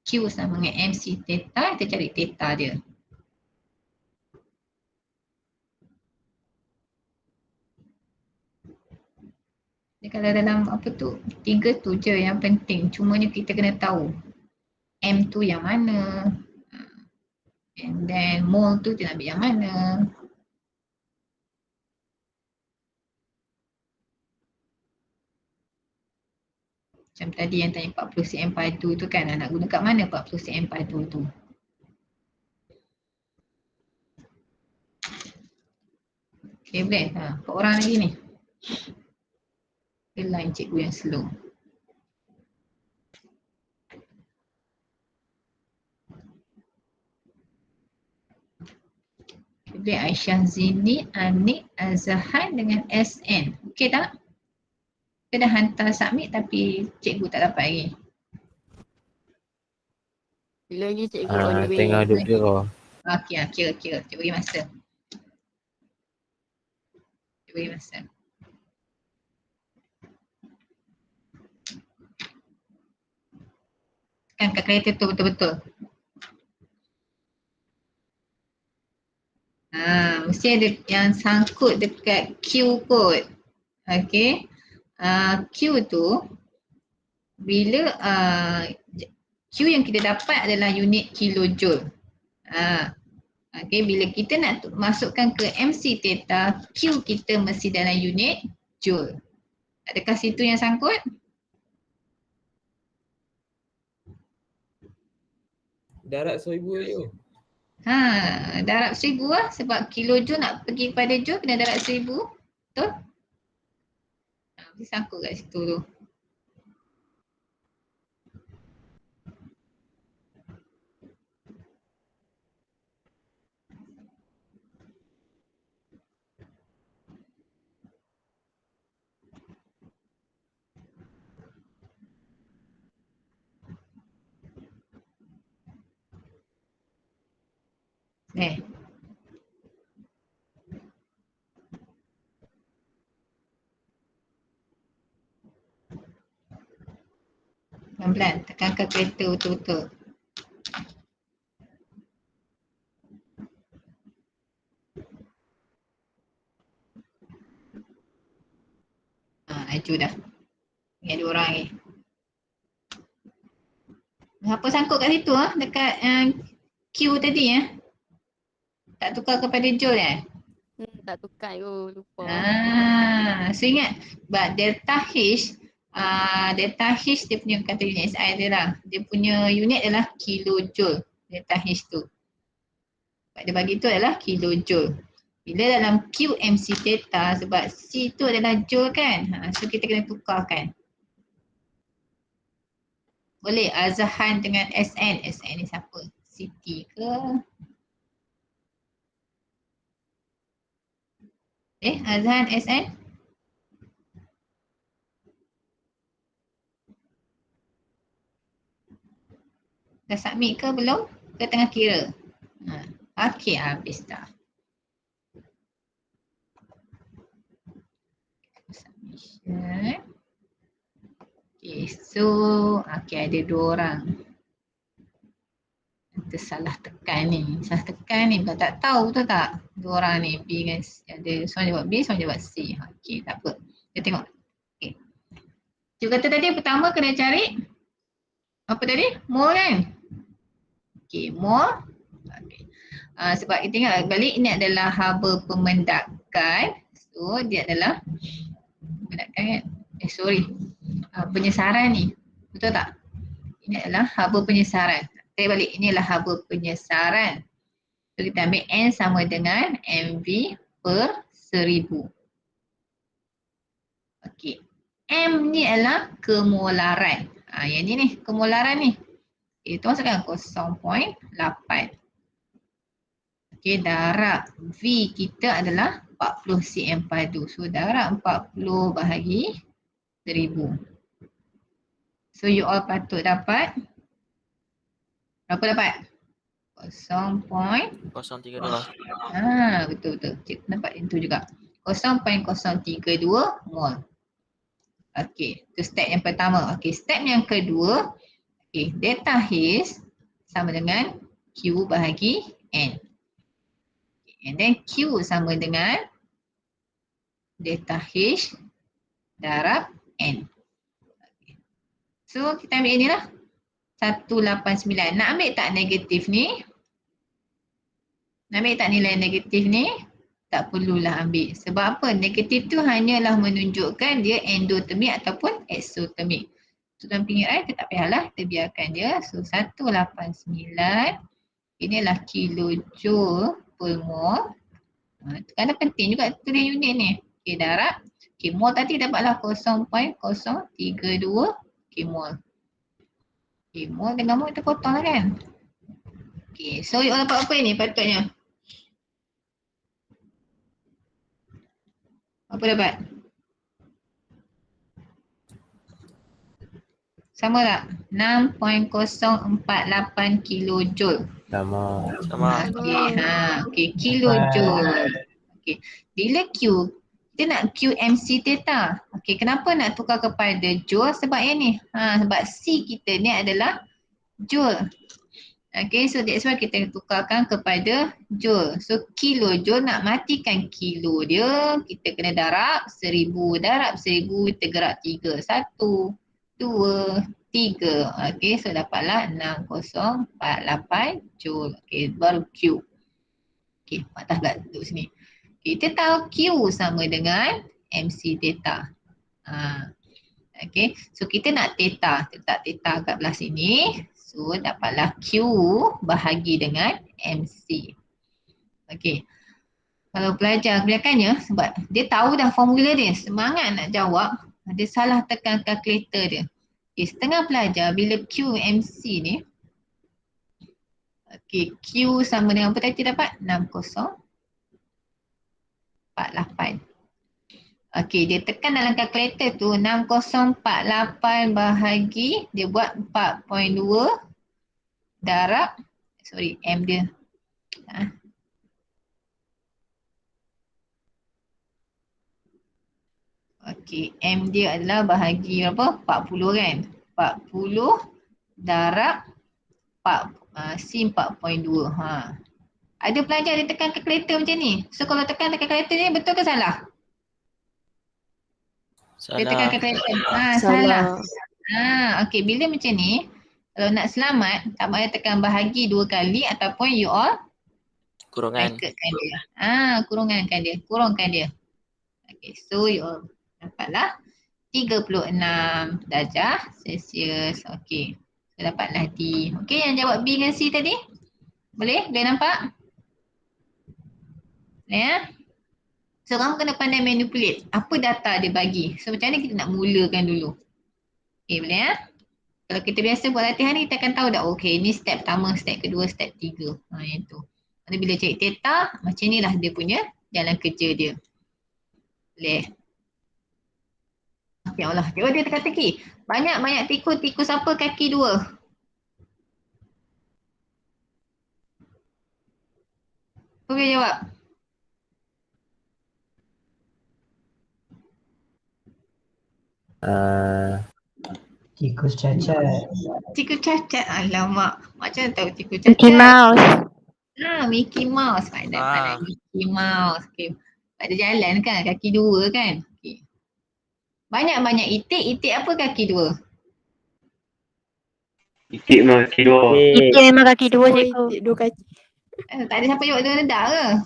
Q sama dengan MC theta, kita cari theta dia. Kalau dalam apa tu, 3 tu je yang penting. Cumanya kita kena tahu M tu yang mana. And then mole tu kita nak ambil yang mana? Macam tadi yang tanya 40 cm padu tu kan, nak guna kat mana 40 cm padu tu? Okay boleh? Ha, 4 orang lagi ni. Dia line cikgu yang slow. Boleh Aisyah Zini, Anik, Azahan dengan SN. Okey tak? Kita dah hantar submit tapi cikgu tak dapat lagi. Bila lagi cikgu on the way. Tengah duduk kira. Okey, kira. Cikgu bagi masa. Cikgu bagi masa. Kan kalkulator tu betul-betul. Mesti ada yang sangkut dekat Q kot. Okey. Q tu bila Q yang kita dapat adalah unit kilojoule. Okey, bila kita nak masukkan ke MC theta, Q kita mesti dalam unit joule. Adakah situ yang sangkut? Darat 1000 je. Darab 1000 lah sebab kilojoule nak pergi kepada joule kena darab 1000. Betul? Mesti sangkut kat situ tu. Pelan-pelan, tekankan kereta betul-betul. Laju dah. Ni ada orang lagi. Apa sangkut kat situ dekat Q tadi tak tukar kepada joule Tak tukar lupa. So ingat, delta H, dia punya kata unit SI dia lah. Dia punya unit adalah kilojoule, delta H tu. Sebab dia bagi tu adalah kilojoule. Bila dalam QMC theta, sebab C tu adalah joule kan, so kita kena tukarkan. Boleh Azahan dengan SN. SN ni siapa? Siti ke? Azahan SN? Dah submit ke belum? Ke tengah kira? Okey, habis dah. Submission. Okay, so ada 2 orang. Tersalah tekan ni. Salah tekan ni bukan tak tahu betul tak? 2 orang ni B dengan C. Ada seorang jawab B, seorang jawab C. Okey, tak apa. Kita tengok. Okey. Cikgu kata tadi pertama kena cari apa tadi? Mole kan? Okey, mole. Okay. Sebab kita ingat balik ini adalah haba pemendakan. So dia adalah pemendakan kan? Penyesaran ni. Betul tak? Ini adalah haba penyesaran. Kita balik, ini adalah haba penyesaran. So kita ambil N sama dengan MV per 1000. Okey. M ni adalah kemolaran. Yang ni kemolaran ni. Itu masukkan 0.8. Okey, darab V kita adalah 40 cm padu. So darab 40 bahagi 1000. So you all patut dapat berapa dapat? 0.032. 032. Betul-betul. Cikgu dapat itu juga. 0.032 mol. Okey, itu step yang pertama. Okey, step yang kedua. Okey, delta H sama dengan Q bahagi N. And then Q sama dengan delta H darab N. Okay. So kita ambil ni lah. 189. Nak ambil tak negatif ni? Ambil tak nilai negatif ni? Tak perlulah ambil. Sebab apa? Negatif tu hanyalah menunjukkan dia endotermik ataupun exotermik. So dalam pinggiran kita tak payahlah, kita biarkan dia. So 189 inilah kilojoule per mol. Kadang penting juga tulis unit ni. Okay, darab. Okay, mol tadi dapatlah 0.032 mol. Okay, mol dengan mol kita potong lah kan. Okay, so you all dapat apa ni patutnya? Apa dapat? Sama tak? 6.048 kilojoule. Sama. Okey, kilojoule. Okey. Bila Q, kita nak QMC theta. Okey, kenapa nak tukar kepada joule? Sebab yang ni. Sebab C kita ni adalah joule. Okay, so that's why kita tukarkan kepada joule. So kilojoule, nak matikan kilo dia, kita kena darab 1000. Darab 1000, kita gerak 3. 1, 2, 3. Okay, so dapatlah 6048 joule. Okay, baru Q. Okay, patah pula duduk sini. Okay, kita tahu Q sama dengan MC theta. Okay, so kita nak theta. Letak theta kat belah sini. So dapatlah Q bahagi dengan MC. Okay. Kalau pelajar kebanyakannya sebab dia tahu dah formula dia, semangat nak jawab, dia salah tekan kalkulator dia. Okay, setengah pelajar bila Q MC ni, okay, Q sama dengan apa tadi dapat? 6048. Okay, dia tekan dalam kalkulator tu 6048 bahagi, dia buat 4.2 darab, M dia. Okay, M dia adalah bahagi berapa? 40 kan? 40 darab 4, C 4.2. Ada pelajar dia tekan kalkulator macam ni. So kalau tekan kalkulator ni betul ke salah? Dia tekan kalkulator. Salah. Okay, bila macam ni, kalau nak selamat, tak payah tekan bahagi 2 kali ataupun you all Kurungan. Kurangkan dia. Okay, so you all dapatlah 36 darjah Celsius. Okay, so dapatlah D. Okay, yang jawab B dengan C tadi? Boleh? Boleh nampak? Boleh ya? So kamu kena pandai manipulate. Apa data dia bagi? So macam mana kita nak mulakan dulu? Okay, boleh ya? Kalau kita biasa buat latihan ni, kita akan tahu dah, okay, ni step pertama, step kedua, step 3. Yang tu. Nanti bila cari theta, macam ni lah dia punya jalan kerja dia. Boleh? Ya Allah, tengok dia teka-teki. Banyak tikus apa kaki 2? Apa boleh jawab? Tikus cacat. Tikus cacat. Alamak. Macam tahu tikus cacat? Mickey Mouse. Mickey Mouse. Pandai Mickey Mouse. Okay. Ada jalan kan, kaki 2 kan? Okay. Banyak itik apa kaki 2? Itik mah kaki 2. Itu memang kaki 2 cikgu. Dua kaki. Tak ada siapa jawab Donald Duck ke?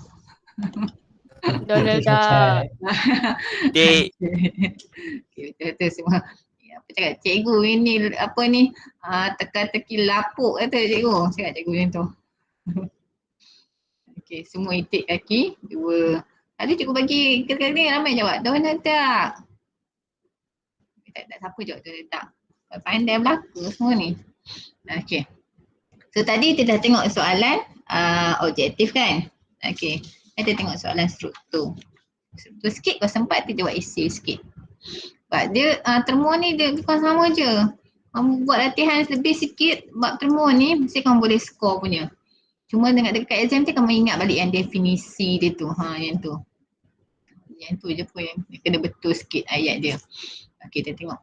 Donald Tikus cacat. Dik. Okay, betul-betul semua. Apa cakap? Cikgu ini apa ni? Teka-teki lapuk kata cikgu. Cakap cikgu macam tu. Okay, semua itik kaki 2. Tadi cikgu bagi kira-kira ni ramai jawab Donald Duck. Tak siapa jawab Donald Duck. Pandai belaka semua ni. Okay. So tadi kita dah tengok soalan objektif kan? Okay. Kita tengok soalan struktur. Struktur sikit, kau sempat kita buat essay sikit. Sebab dia termo ni dia bukan sama je. Kamu buat latihan lebih sikit bab termo ni, mesti kamu boleh score punya. Cuma dengan dekat exam tu kamu ingat balik yang definisi dia tu. Yang tu. Yang tu je pun yang kena betul sikit ayat dia. Okay, kita tengok.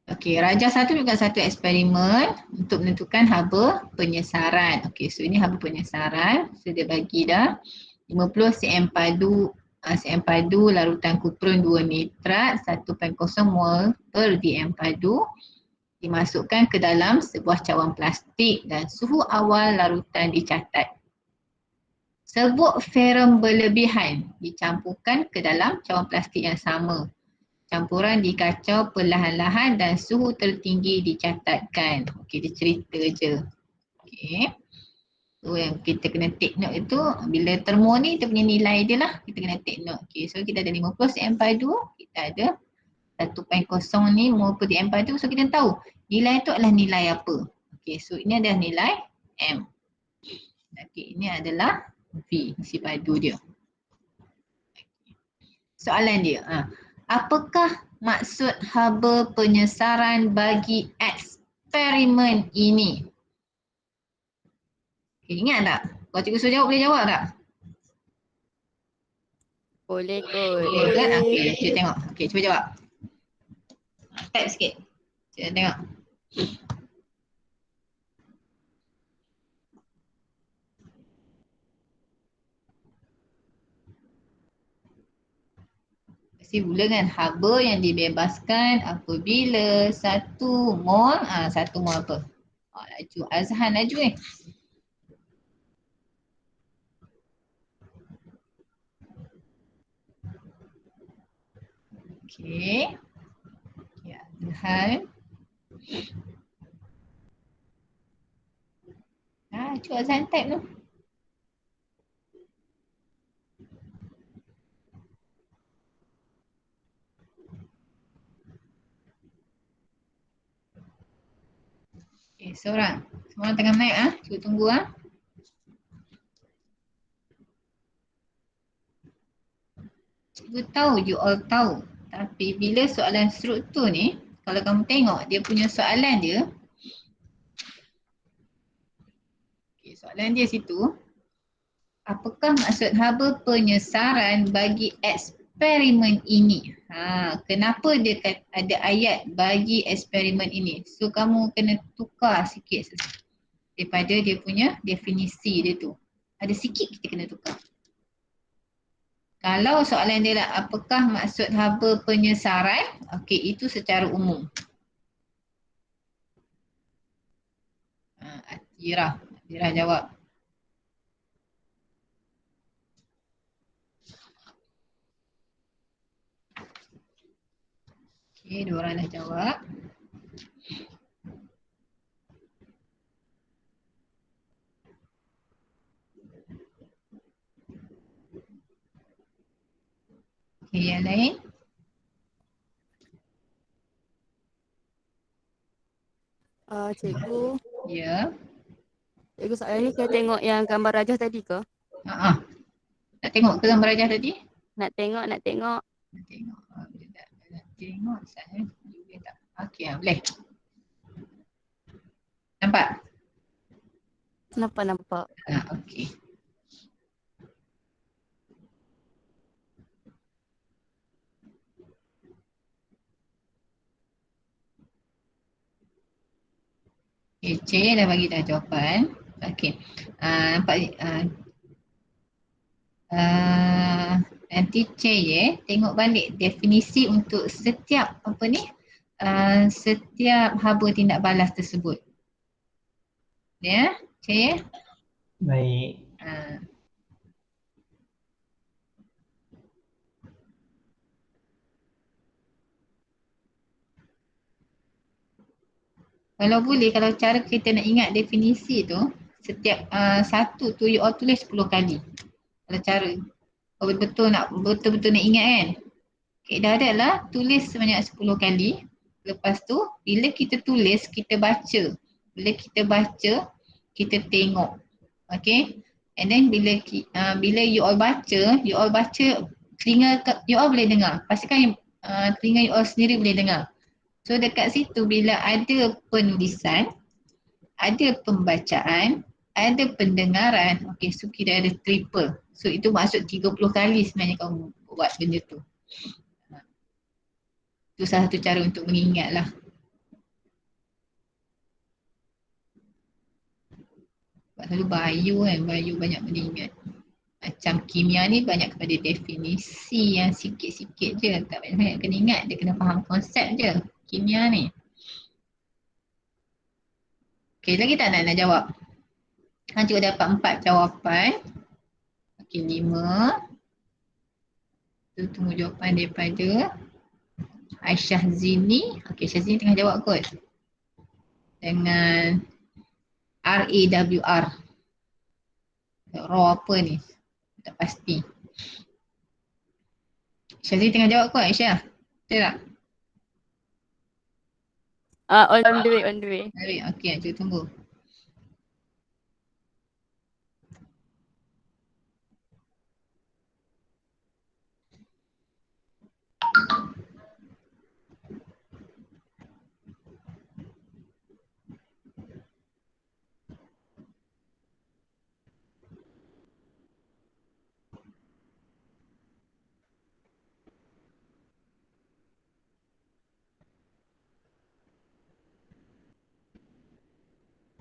Okay, Raja 1 juga satu eksperimen untuk menentukan haba penyesaran. Okay, so ini haba penyesaran. So dia bagi dah 50 cm padu larutan kupron 2 nitrat 1.0 mol per dm padu dimasukkan ke dalam sebuah cawan plastik dan suhu awal larutan dicatat. Serbuk ferrum berlebihan dicampurkan ke dalam cawan plastik yang sama. Campuran dikacau perlahan-lahan dan suhu tertinggi dicatatkan. Okey, dia cerita je. Okey. So yang kita kena take note itu, bila termo ni dia punya nilai dia lah, kita kena take note. Okey, so kita ada 50 cm per 2, kita ada 1.0 ni mol per cm per 2, so kita tahu nilai itu adalah nilai apa. Okey, so ini adalah nilai M. Okey, ini adalah V, isi padu dia. Soalan dia, apakah maksud haba penyesaran bagi eksperimen ini? Okay, ingat tak? Kalau cikgu suruh jawab, boleh jawab tak? Boleh kot. Boleh kan? Okey, cikgu tengok. Okey, cuba jawab. Type sikit. Cikgu tengok. Mesti mula kan haba yang dibebaskan apabila 1 mol, 1 mol apa? Laju, Azhan laju ni. Okey. Ya, Azhan. Cuba Azhan type tu. Okay, seorang. Semua orang tengah naik Cuba tunggu Cikgu tahu, you all tahu. Tapi bila soalan struktur ni, kalau kamu tengok dia punya soalan dia. Okay, soalan dia situ. Apakah maksud haba penyesaran bagi eksperimen ini? Kenapa dia ada ayat bagi eksperimen ini? So kamu kena tukar sikit daripada dia punya definisi dia tu. Ada sikit kita kena tukar. Kalau soalan dia lah apakah maksud haba penyesaran? Okey, itu secara umum. Atira jawab. Okey, dua orang dah jawab. Okey, yang lain? Cikgu. Ya. Cikgu soalan ni saya tengok yang gambar rajah tadi ke? Nak tengok ke gambar rajah tadi? Nak tengok. Nak tengok. Boleh tak? Nak tengok saya. Boleh tak? Okey, boleh. Nampak? Nampak. Okey. Okay, C dah bagi dah jawapan. Okey. Nampak nanti C tengok balik definisi untuk setiap apa ni? Setiap haba tindak balas tersebut. Ya, C. Baik. Kalau boleh, kalau cara kita nak ingat definisi tu, setiap satu tu you all tulis 10 kali. Kalau cara betul-betul nak ingat kan. Okay, dah ada lah, tulis sebanyak 10 kali. Lepas tu, bila kita tulis, kita baca. Bila kita baca, kita tengok. Okay. And then bila you all baca, telinga you all boleh dengar. Pastikan telinga you all sendiri boleh dengar. So dekat situ bila ada penulisan, ada pembacaan, ada pendengaran, okay, so kita ada triple. So itu maksud 30 kali sebenarnya kamu buat benda tu. Itu salah satu cara untuk mengingat lah. Sebab selalu Bayu banyak benda ingat. Macam kimia ni banyak kepada definisi yang sikit-sikit je. Tak banyak kena ingat, dia kena faham konsep je kimia ni. Okey, lagi tak nak jawab? Hang juga dapat 4 jawapan. Okey, 5. Kita tunggu jawapan daripada Aisyah Zini. Okey, Aisyah Zini tengah jawab kot. Dengan RAWR. Raw apa ni? Tak pasti. Aisyah Zini tengah jawab kot Aisyah. Betul tak? On the way. Baik, okey, kita tunggu.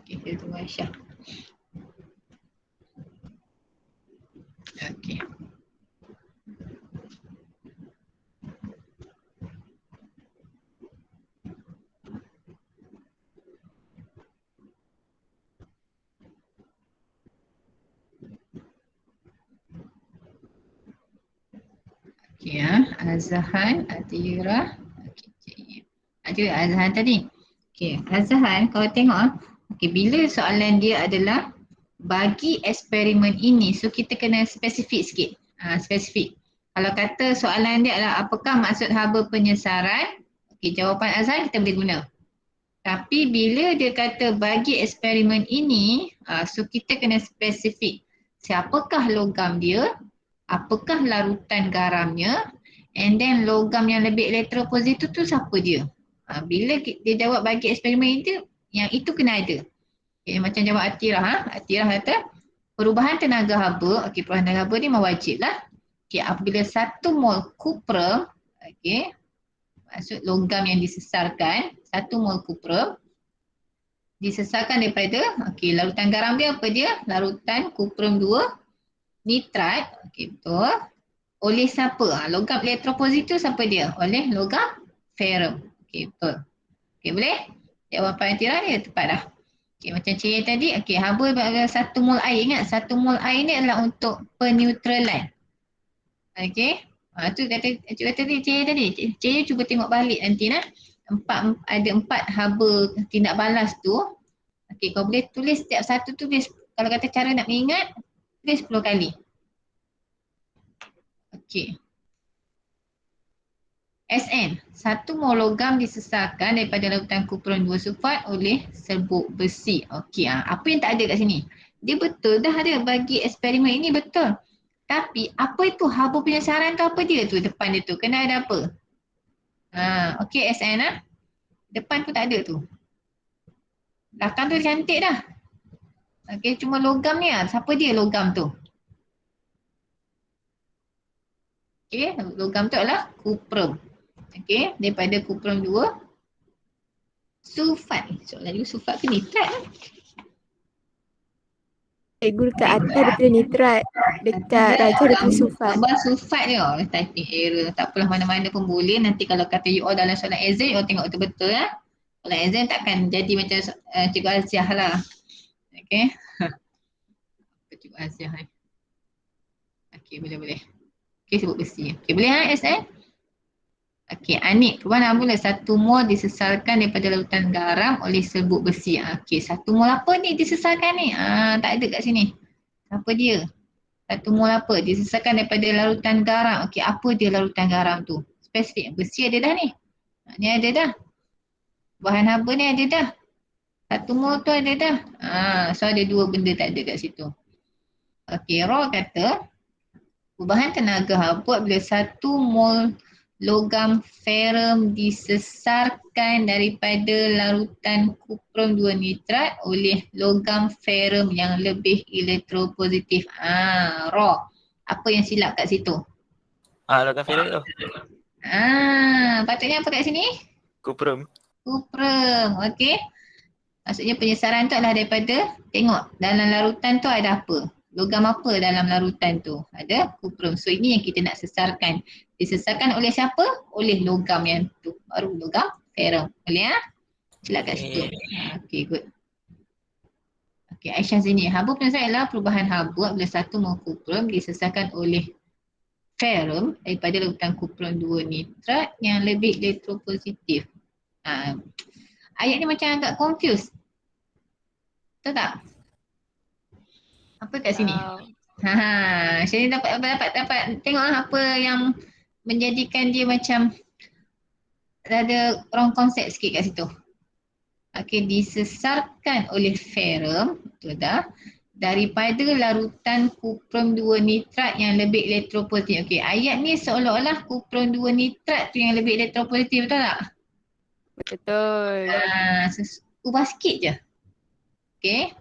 Okey, kita tunggu Aisyah. Okey. Okey ya, Azhan, Atira. Okey, ada Azhan tadi. Okey, Azhan kalau tengok okey, bila soalan dia adalah bagi eksperimen ini, so kita kena spesifik sikit. Spesifik. Kalau kata soalan dia adalah apakah maksud haba penyesaran? Okey, jawapan Azhan kita boleh guna. Tapi bila dia kata bagi eksperimen ini, so kita kena spesifik. Siapakah logam dia? Apakah larutan garamnya, and then logam yang lebih elektropositif tu siapa dia. Bila dia jawab bagi eksperimen itu, yang itu kena ada. Okay, macam jawab Atirah. Atirah kata perubahan tenaga haba, perubahan tenaga haba ni mewajib lah. Apabila 1 mol kuprum, maksud logam yang disesarkan, 1 mol kuprum disesarkan daripada, larutan garam dia apa dia? Larutan kuprum 2 nitrat, betul. Oleh siapa? Logam elektropositif siapa dia? Oleh logam ferrum. Betul. Boleh? Jawapan Atira ni tepat dah. Macam Cik tadi, haba 1 mol air. Ingat 1 mol air ni adalah untuk peneutralan. Tu kata tadi Cik tadi. Cik cuba tengok balik nanti nah. Ada 4 haba tindak balas tu. Kau boleh tulis setiap satu tu, kalau kata cara nak mengingat, tulis 10 kali. SN, 1 mol logam disesarkan daripada larutan kuprum 2 sulfat oleh serbuk besi. Apa yang tak ada kat sini? Dia betul dah ada bagi eksperimen ini, betul. Tapi apa itu haba penyesaran tu, apa dia tu depan dia tu? Kena ada apa? SN depan tu tak ada tu. Belakang tu cantik dah. Cuma logam ni siapa dia logam tu? Logam tu adalah kuprum. Daripada kuprum 2 sulfat. Soalan dia sulfat ke nitrat? Cikgu dekat atas dia tulis nitrat. Dekat raja dia tulis sulfat. Gambar sulfat dia. Typing error. Tak apalah, mana-mana pun boleh. Nanti kalau kata you all dalam soalan exam, you all tengok betul-betul lah. Soalan exam takkan jadi macam Cikgu Aziah lah. Cikgu Aziah ni. Boleh. Sebut besi. Boleh SN? Anik. Perubahan haba 1 mol disesarkan daripada larutan garam oleh serbuk besi. 1 mol apa ni disesarkan ni? Tak ada kat sini. Apa dia? 1 mol apa? Disesarkan daripada larutan garam. Apa dia larutan garam tu? Spesifik. Besi ada dah ni. Ni ada dah. Bahan haba ni ada dah. 1 mol tu ada dah. So ada 2 benda tak ada kat situ. Raw kata perubahan tenaga haba bila 1 mol logam ferrum disesarkan daripada larutan kuprum 2 nitrat oleh logam ferrum yang lebih elektropositif. Raw. Apa yang silap kat situ? Logam ferrum tu. Patutnya apa kat sini? Kuprum. Maksudnya penyesaran tu adalah daripada, tengok dalam larutan tu ada apa? Logam apa dalam larutan tu? Ada kuprum. So ini yang kita nak sesarkan. Disesarkan oleh siapa? Oleh logam yang tu. Baru logam ferrum. Boleh Silap kat situ. Good. Okey, Aisyah sini. Haba penyelesaian ialah perubahan haba apabila satu molekul kuprum disesatkan oleh ferrum daripada larutan kuprum 2 nitrat yang lebih elektropositif. Ayat ni macam agak confused. Betul tak? Apa kat sini? Saya ni dapat tengok apa yang menjadikan dia macam ada wrong konsep sikit kat situ. Okey, disesarkan oleh ferrum, betul dah, daripada larutan kuprum 2 nitrat yang lebih elektropositif. Okey, ayat ni seolah-olah kuprum 2 nitrat tu yang lebih elektropositif, betul tak? Betul. Ubah sikit je. Okey.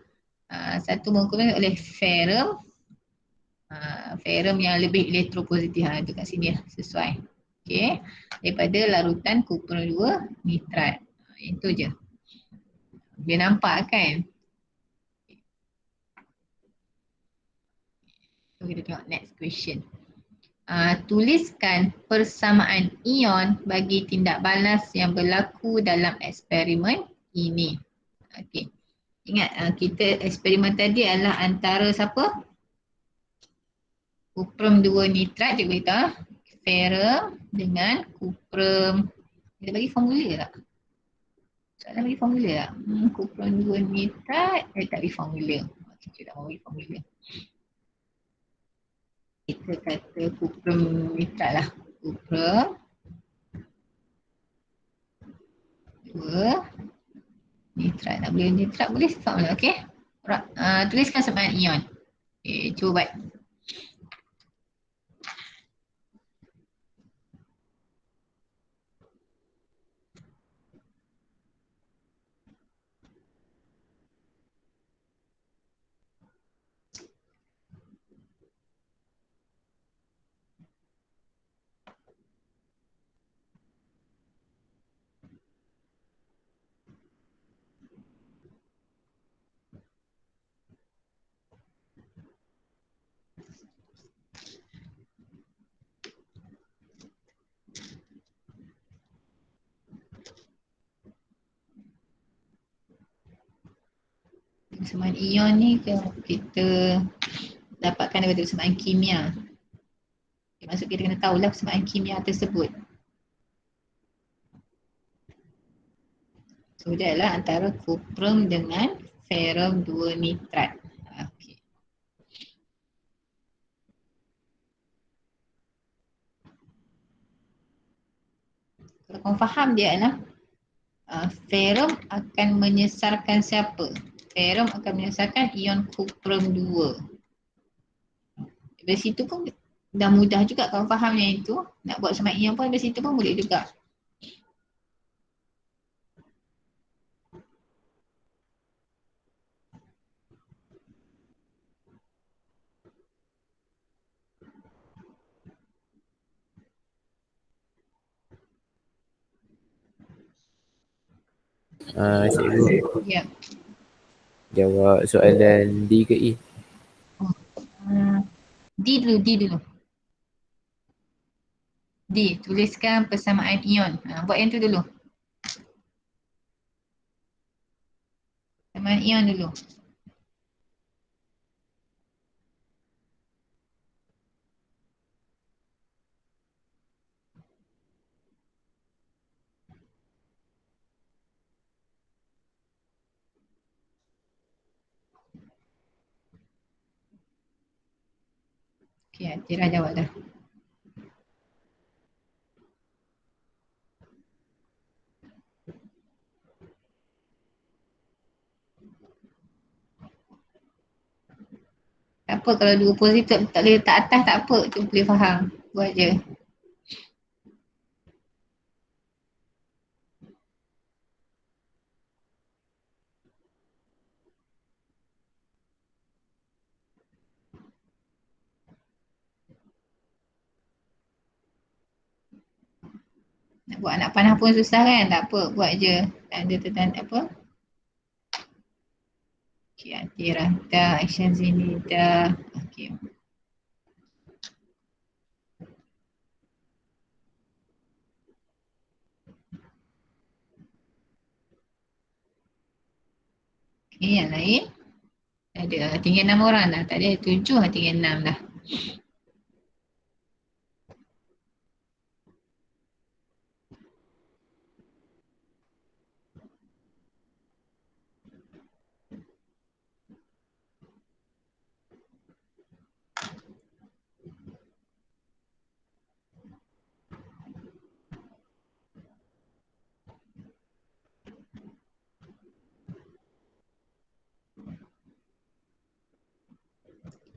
Satu molekul oleh ferrum. Ferrum yang lebih elektropositif. Itu kat sini lah, sesuai. Okey. Daripada larutan kuprum 2 nitrat. Itu je. Dia nampak kan? So, kita tengok next question. Tuliskan persamaan ion bagi tindak balas yang berlaku dalam eksperimen ini. Okey. Ingat kita eksperimen tadi adalah antara siapa? Kuprum 2 nitrat dia beritahu. Ferrum dengan kuprum. Kita bagi formula tak? Soalan bagi formula tak? Kuprum 2 nitrat, tak bagi formula. Kita tak mau bagi formula. Kita kata kuprum nitrat lah. Kuprum 2 nitrat. Tak boleh nitrat, boleh formula. Okey. Tuliskan persamaan ion. Okay, cuba buat. Persamaan ion ni kita dapatkan daripada persamaan kimia. Maksud kita kena tahulah persamaan kimia tersebut. So dia adalah antara kuprum dengan ferrum 2 nitrat. Okey. Kalau korang faham dia adalah ferrum akan menyesarkan siapa? Ferrum akan menyesarkan ion kuprum 2. Dari situ pun dah mudah juga kalau faham yang itu. Nak buat persamaan ion pun dari situ pun boleh juga. Cikgu Ya. jawab soalan D ke E? D dulu. D, tuliskan persamaan ion. Buat yang tu dulu. Persamaan ion dulu. Okey, Atira jawab dah. Tak apa kalau dua positif tak boleh letak atas tak apa, tu boleh faham. Buat je. Nak buat anak panah pun susah kan? Tak apa, buat je. Tanda apa? Okey, Atira dah, action sini dah. Okey. Okey, yang lain. Ada, tinggal 6 orang dah. Tak ada 7, tinggal 6 dah.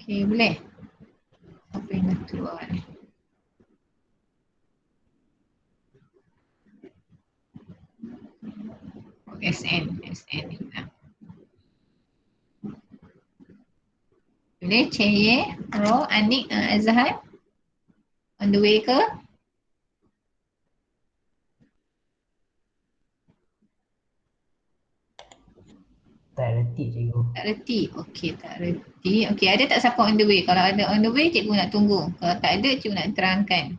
Okey, boleh? Apa yang dah keluar ni? Oh, SN ni lah. Boleh, Ceye, Ro, Anik, Azhar? On the way ke? Tak reti cikgu. Tak reti. Okey, tak reti. Okey, ada tak siapa on the way? Kalau ada on the way, cikgu nak tunggu. Kalau tak ada, cikgu nak terangkan.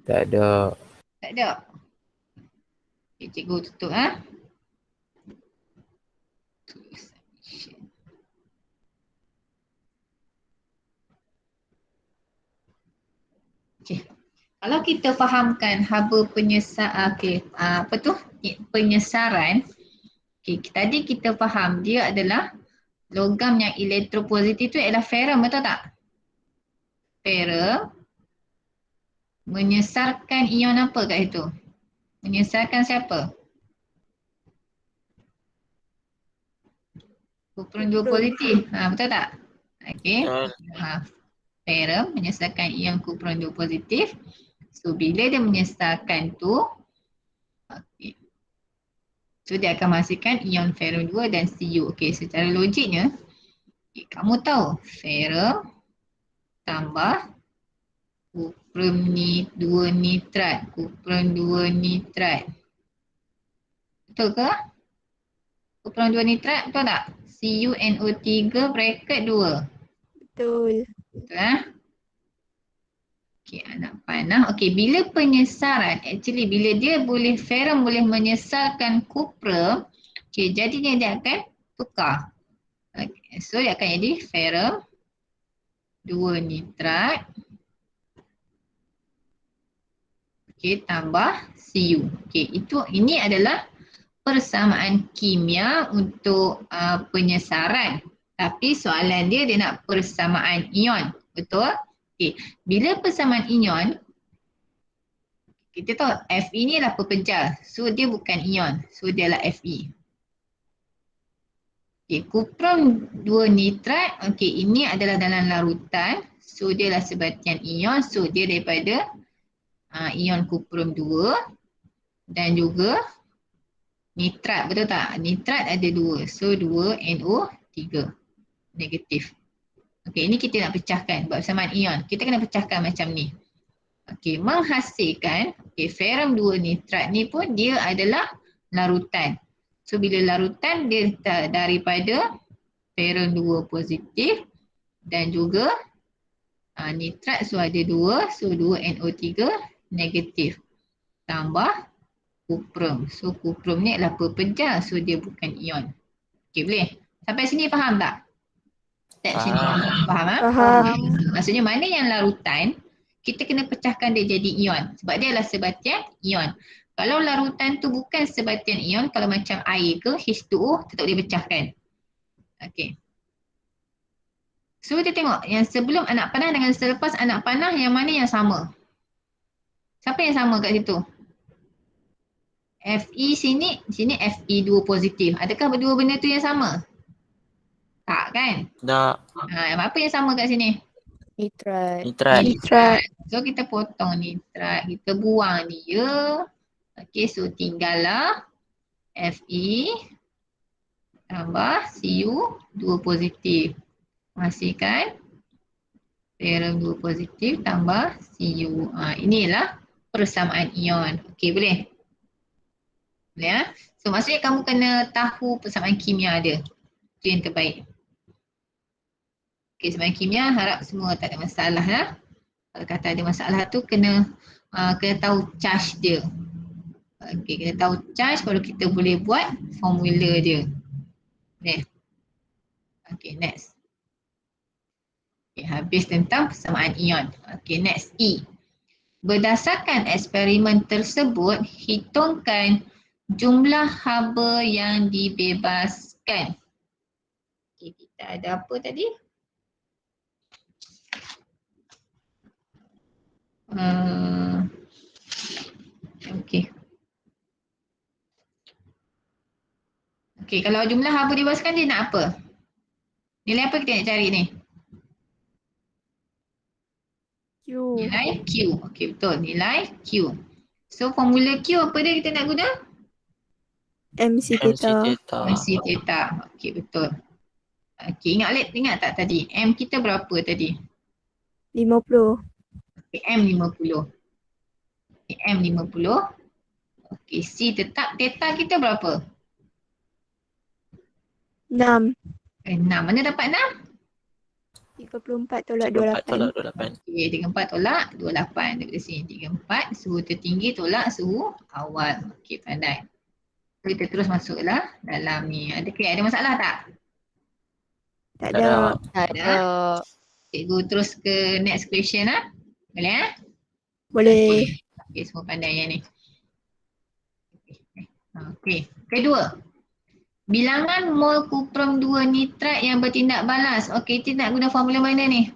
Tak ada. Tak ada. Okay, cikgu tutup ha. Okay. Kalau kita fahamkan haba penyesaran. Okay, tadi kita faham dia adalah logam yang elektropositif tu adalah ferrum, betul tak? Ferrum menyesarkan ion apa kat situ? Menyesarkan siapa? Kupron 2 positif. Betul tak? Okey. Ferrum menyesarkan ion kupron 2 positif. So bila dia menyesarkan tu, okay. So dia akan menghasilkan ion ferrum 2 dan Cu. Okey, secara logiknya kamu tahu ferrum tambah kupron 2 nitrat, kupron 2 nitrat. Betul ke? Kupron 2 nitrat betul tak? CuNO3 bracket 2. Betul. Betul Okey, anak panah. Okey, bila penyesaran, actually bila dia boleh, ferrum boleh menyesarkan kuprum, okey, jadinya dia akan tukar. Okay, so dia akan jadi ferrum 2 nitrat. Okey, tambah Cu. Okey, ini adalah persamaan kimia untuk penyesaran. Tapi soalan dia nak persamaan ion. Betul? Okey, bila persamaan ion, kita tahu Fe ni adalah pepejal. So dia bukan ion. So dia adalah Fe. Okey, kupron 2 nitrat. Okey, ini adalah dalam larutan. So dia adalah sebatian ion. So dia daripada ion kupron 2 dan juga nitrat, betul tak? Nitrat ada 2. So 2 NO3 negatif. Okey, ini kita nak pecahkan buat persamaan ion. Kita kena pecahkan macam ni. Okey, menghasilkan ferrum 2 nitrat ni pun dia adalah larutan. So bila larutan dia daripada ferrum 2 positif dan juga nitrat, so ada 2. So 2 NO3 negatif tambah kuprum. So kuprum ni adalah pepejal, so dia bukan ion. Okey, boleh? Sampai sini faham tak? Step sini faham? Faham. Maksudnya mana yang larutan, kita kena pecahkan dia jadi ion. Sebab dia adalah sebatian ion. Kalau larutan tu bukan sebatian ion, kalau macam air ke H2O, tetap boleh pecahkan. Okey. So kita tengok yang sebelum anak panah dengan selepas anak panah, yang mana yang sama? Siapa yang sama kat situ? Fe sini Fe2 positif. Adakah berdua benda tu yang sama? Tak kan? Tak. Apa yang sama kat sini? Nitrat. Nitrat. Nitrat. So kita potong nitrat, kita buang dia. Okey, so tinggallah Fe tambah Cu2 positif. Menghasilkan ferrum 2 positif tambah Cu. Inilah persamaan ion. Okey, boleh? Boleh ya? So maksudnya kamu kena tahu persamaan kimia dia. Itu yang terbaik. Okey, persamaan kimia harap semua tak ada masalah lah. Kalau kata ada masalah tu kena tahu charge dia. Okey, kita tahu charge baru kita boleh buat formula dia. Okey, next. Okay, habis tentang persamaan ion. Okey, next E. Berdasarkan eksperimen tersebut, hitungkan jumlah haba yang dibebaskan. Okey, kita ada apa tadi? Okey. Okey, kalau jumlah haba dibebaskan dia nak apa? Nilai apa kita nak cari ni? Q. Nilai Q. Okey, betul. Nilai Q. So, formula Q apa dia kita nak guna? MC MC theta. theta. MC theta. Okey, betul. Okey, ingat tak tadi? M kita berapa tadi? 50. Okay, M50. Okay, M50. Okey, C tetap. Theta kita berapa? 6. 6. Mana dapat 6? 34 tolak 34 tolak 28. 28. Okey, 34 tolak 28 daripada sini. 34, suhu tertinggi tolak suhu awal. Okey, pandai. So, kita terus masuklah dalam ni. Ada masalah tak? Tak Tak ada. ada. Tak ada. Cikgu terus ke next question lah. Boleh Boleh. Okey, semua pandai yang ni. Okey, kedua. Bilangan mol kuprum 2 nitrat yang bertindak balas. Okey, kita nak guna formula mana ni?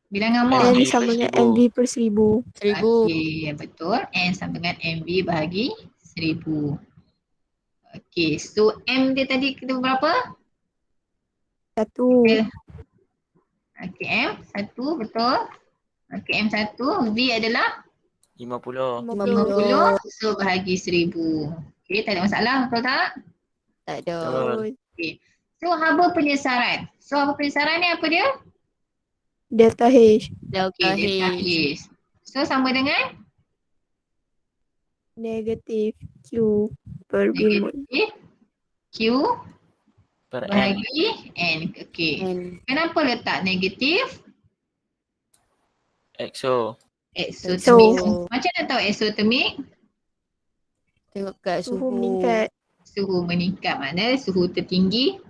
Bilangan mol. N MV sama per dengan 1000. MV per 1000. 1000. Okey, betul. N sama dengan MV bahagi 1000. Okey, so M dia tadi kita berapa? 1. Okey, M 1, betul. Okey, M1, V adalah 50. 50. So bahagi 1000. Okey, tak ada masalah, betul tak? Tak ada. Betul. Okey. So haba penyesaran. So haba penyesaran ni apa dia? Delta H. Delta Okey, delta H. H. So sama dengan Negatif Q per B mol. negatif Q Per N. bahagi N. Okey. N. Kenapa letak negatif? EXO. Exothermic. So, Macam mana tahu exothermic? tengok kat Suhu suhu. meningkat. Suhu meningkat, maknanya suhu tertinggi.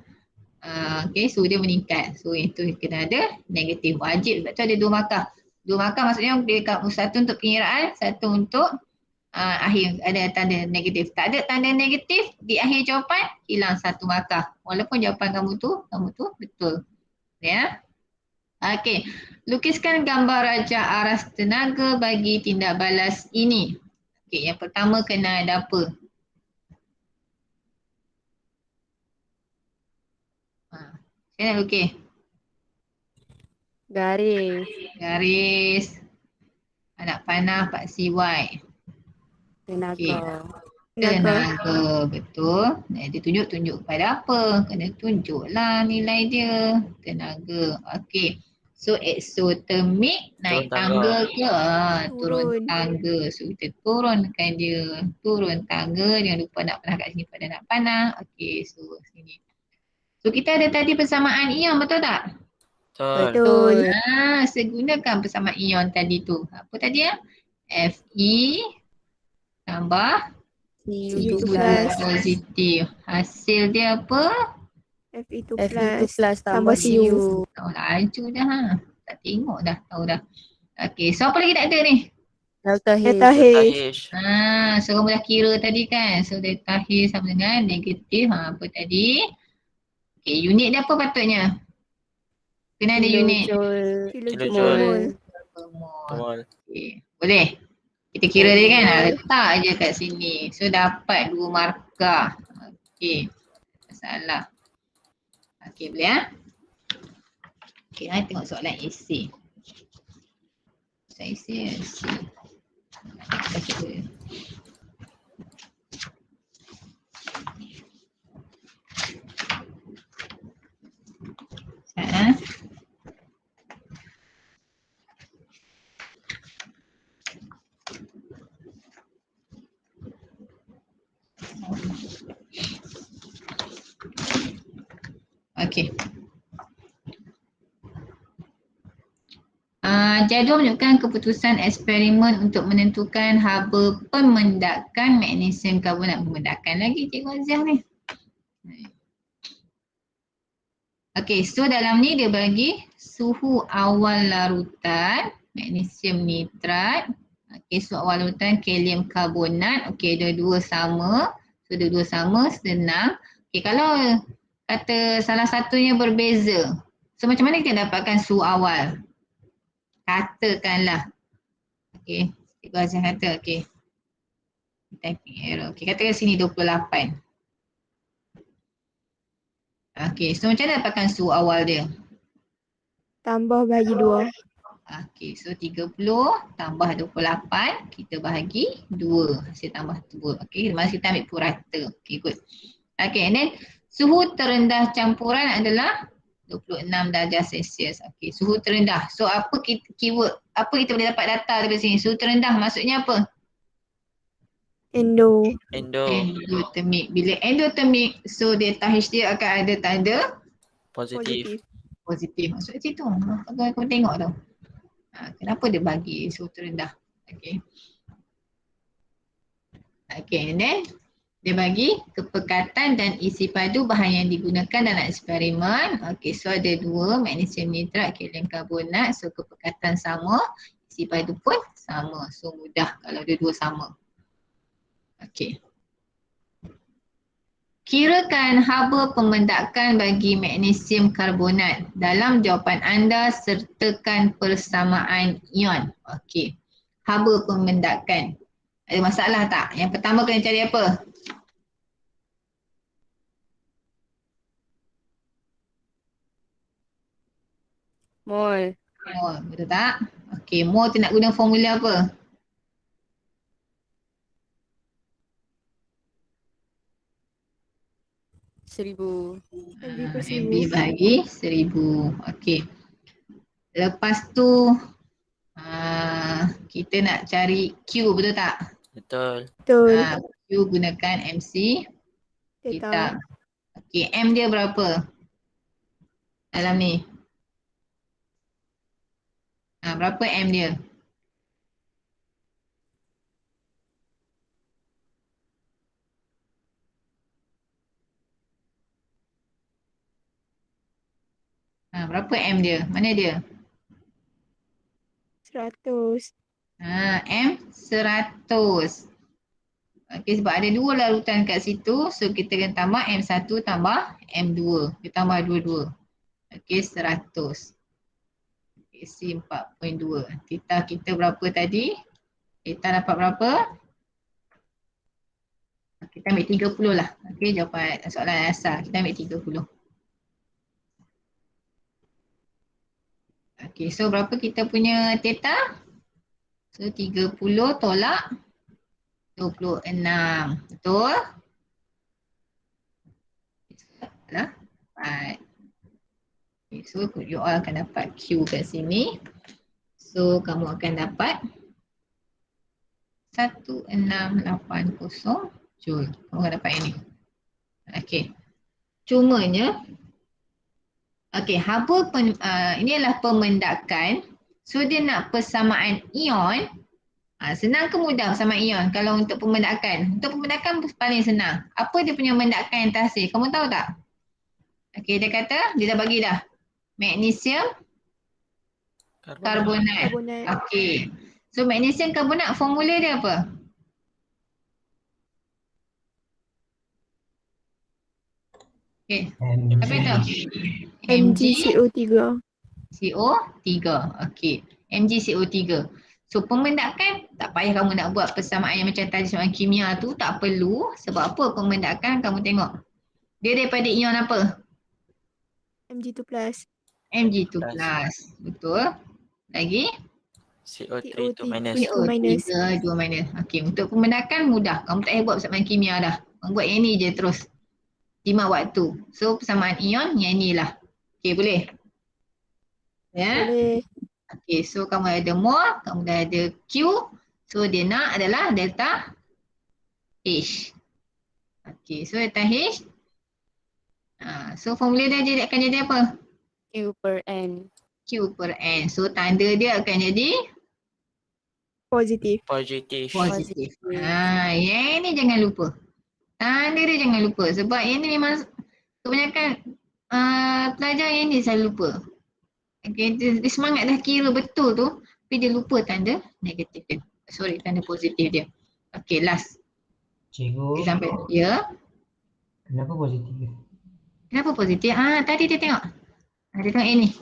Okey, suhu dia meningkat. So itu kena ada negatif, wajib. Sebab tu ada 2 markah. 2 markah maksudnya dia satu untuk pengiraan, satu untuk akhir ada tanda negatif. Tak ada tanda negatif di akhir jawapan, hilang 1 markah. Walaupun jawapan kamu tu betul. Ya. Okey, lukiskan gambar rajah aras tenaga bagi tindak balas ini. Okey, yang pertama kena ada apa? Saya nak lukis Garis. garis anak panah Pak CY. Tenaga. Tenaga, betul. Dia tunjuk kepada apa? Kena tunjuklah nilai dia. Tenaga. Okey. So exothermic naik Turun tangga. tangga ke? Turun Turun. tangga. So kita turunkan dia. Turun tangga. Jangan lupa nak panah kat sini pada nak panah. Okey, so sini. So kita ada tadi persamaan ion, betul tak? Betul. Betul. Segunakan persamaan ion tadi tu. Apa tadi ya? Fe tambah Cu2 Cu2 plus. positif. Hasil dia apa? Fe2 Fe2 plus. plus tambah tambah Cu. Cu. Tahu laju dah ha. Tak tengok dah, tahu dah. Okey, so apa lagi tak ada ni? Delta H. Delta Delta H. H. So kamu dah kira tadi kan. So delta H sama dengan negatif apa tadi? Okey, unit dia apa patutnya? Kena ada unit. Kilojoule. Kilojoule Mol. mol. Mol. Okey, boleh? Kita kira dia kan, letak je kat sini. So dapat 2 markah. Okey, masalah. Okey, boleh ya? Okey, tengok soalan essay. Soalan essay. Okey. Jadual menunjukkan keputusan eksperimen untuk menentukan haba pemendakan magnesium karbonat. Pemendakan lagi Cikgu Aziah ni. Okey, so dalam ni dia bagi suhu awal larutan magnesium nitrat. Okey, suhu awal larutan kalium karbonat. Okey, dua-dua sama. So dua-dua sama, senang. Okey, kalau kata salah satunya berbeza. So macam mana kita dapatkan suhu awal? Katakanlah. Okey, Cikgu Aziah kata okey. Typing error. Okey, katakan sini 28. Okey, so macam mana dapatkan suhu awal dia? Tambah bagi 2. Okey, so 30 tambah 28, kita bahagi 2. Hasil tambah 2. Okey, mari kita ambil purata. Okey, good. Okey, and then suhu terendah campuran adalah 26 darjah Celsius. Okey, suhu terendah. So apa keyword, apa kita boleh dapat data daripada sini? Suhu terendah maksudnya apa? Endo. Endothermic. Bila endothermic, so delta H dia akan ada tanda Positif. positif. Maksudnya situ. Kau tengok tu. Kenapa dia bagi suhu terendah? Okey. Okey, and then dia bagi kepekatan dan isi padu bahan yang digunakan dalam eksperimen. Okey, so ada 2, magnesium nitrat, kalium karbonat. So kepekatan sama, isi padu pun sama. So mudah kalau dua-dua sama. Okey. Kirakan haba pemendakan bagi magnesium karbonat. Dalam jawapan anda sertakan persamaan ion. Okey. Haba pemendakan. Ada masalah tak? Yang pertama kena cari apa? Mol. Mol, betul tak? Okey, mol tu nak guna formula apa? Seribu. MV per MB 1000. bagi 1000. Okey. Lepas tu kita nak cari Q, betul tak? Betul. Betul. Q gunakan MC Theta. kita. Okey, M dia berapa? Dalam ni. Berapa M dia? Berapa M dia? Mana dia? 100. M 100. Okey, sebab ada 2 larutan kat situ. So kita kena tambah M1 tambah M2. Kita tambah dua-dua. Okey, 100. Isi 4.2. Theta kita berapa tadi? Theta dapat berapa? Kita ambil 30 lah. Okey, jawapan soalan asal. Kita ambil 30. Okey, so berapa kita punya theta? So 30 tolak 26. Betul? Lah. 4. Okay, so you all akan dapat Q kat sini. So kamu akan dapat 1680 Joule. Kamu akan dapat ini. Okey. Cumanya haba ini adalah pemendakan. So dia nak persamaan ion. Senang ke mudah sama ion kalau untuk pemendakan? Untuk pemendakan paling senang. Apa dia punya mendakan yang terhasil? Kamu tahu tak? Okey, dia kata dia dah bagi dah. Magnesium karbonat. Okey. So magnesium karbonat formula dia apa? Okey. Apa itu? MgCO3. CO3. Okey. MgCO3. So pemendakan tak payah kamu nak buat persamaan yang macam tadi soalan kimia tu, tak perlu. Sebab apa pemendakan kamu tengok. Dia daripada ion apa? Mg2+. Mg2+. Betul. Lagi? CO3 2 minus. CO3 2 minus. Okey, untuk pemendakan mudah. Kamu tak payah buat persamaan kimia dah. Kamu buat yang ni je terus. 5 waktu. So persamaan ion yang ni lah. Okey, boleh? Ya? Boleh. Okey, so kamu ada mol, kamu dah ada Q. So dia nak adalah delta H. Okey, so delta H. So formula dia akan jadi apa? Q per N. Q per N. So tanda dia akan jadi Positif. Positif. positif. Yang ni jangan lupa. Tanda dia jangan lupa sebab yang ni memang kebanyakan pelajar yang ni selalu lupa. Okay, dia semangat dah kira betul tu tapi dia lupa tanda negatif dia. Sorry, tanda positif dia. Okay, last. Cikgu, Sampai ya. kenapa positif? Kenapa positif? Tadi dia tengok. Dia tengok yang ni.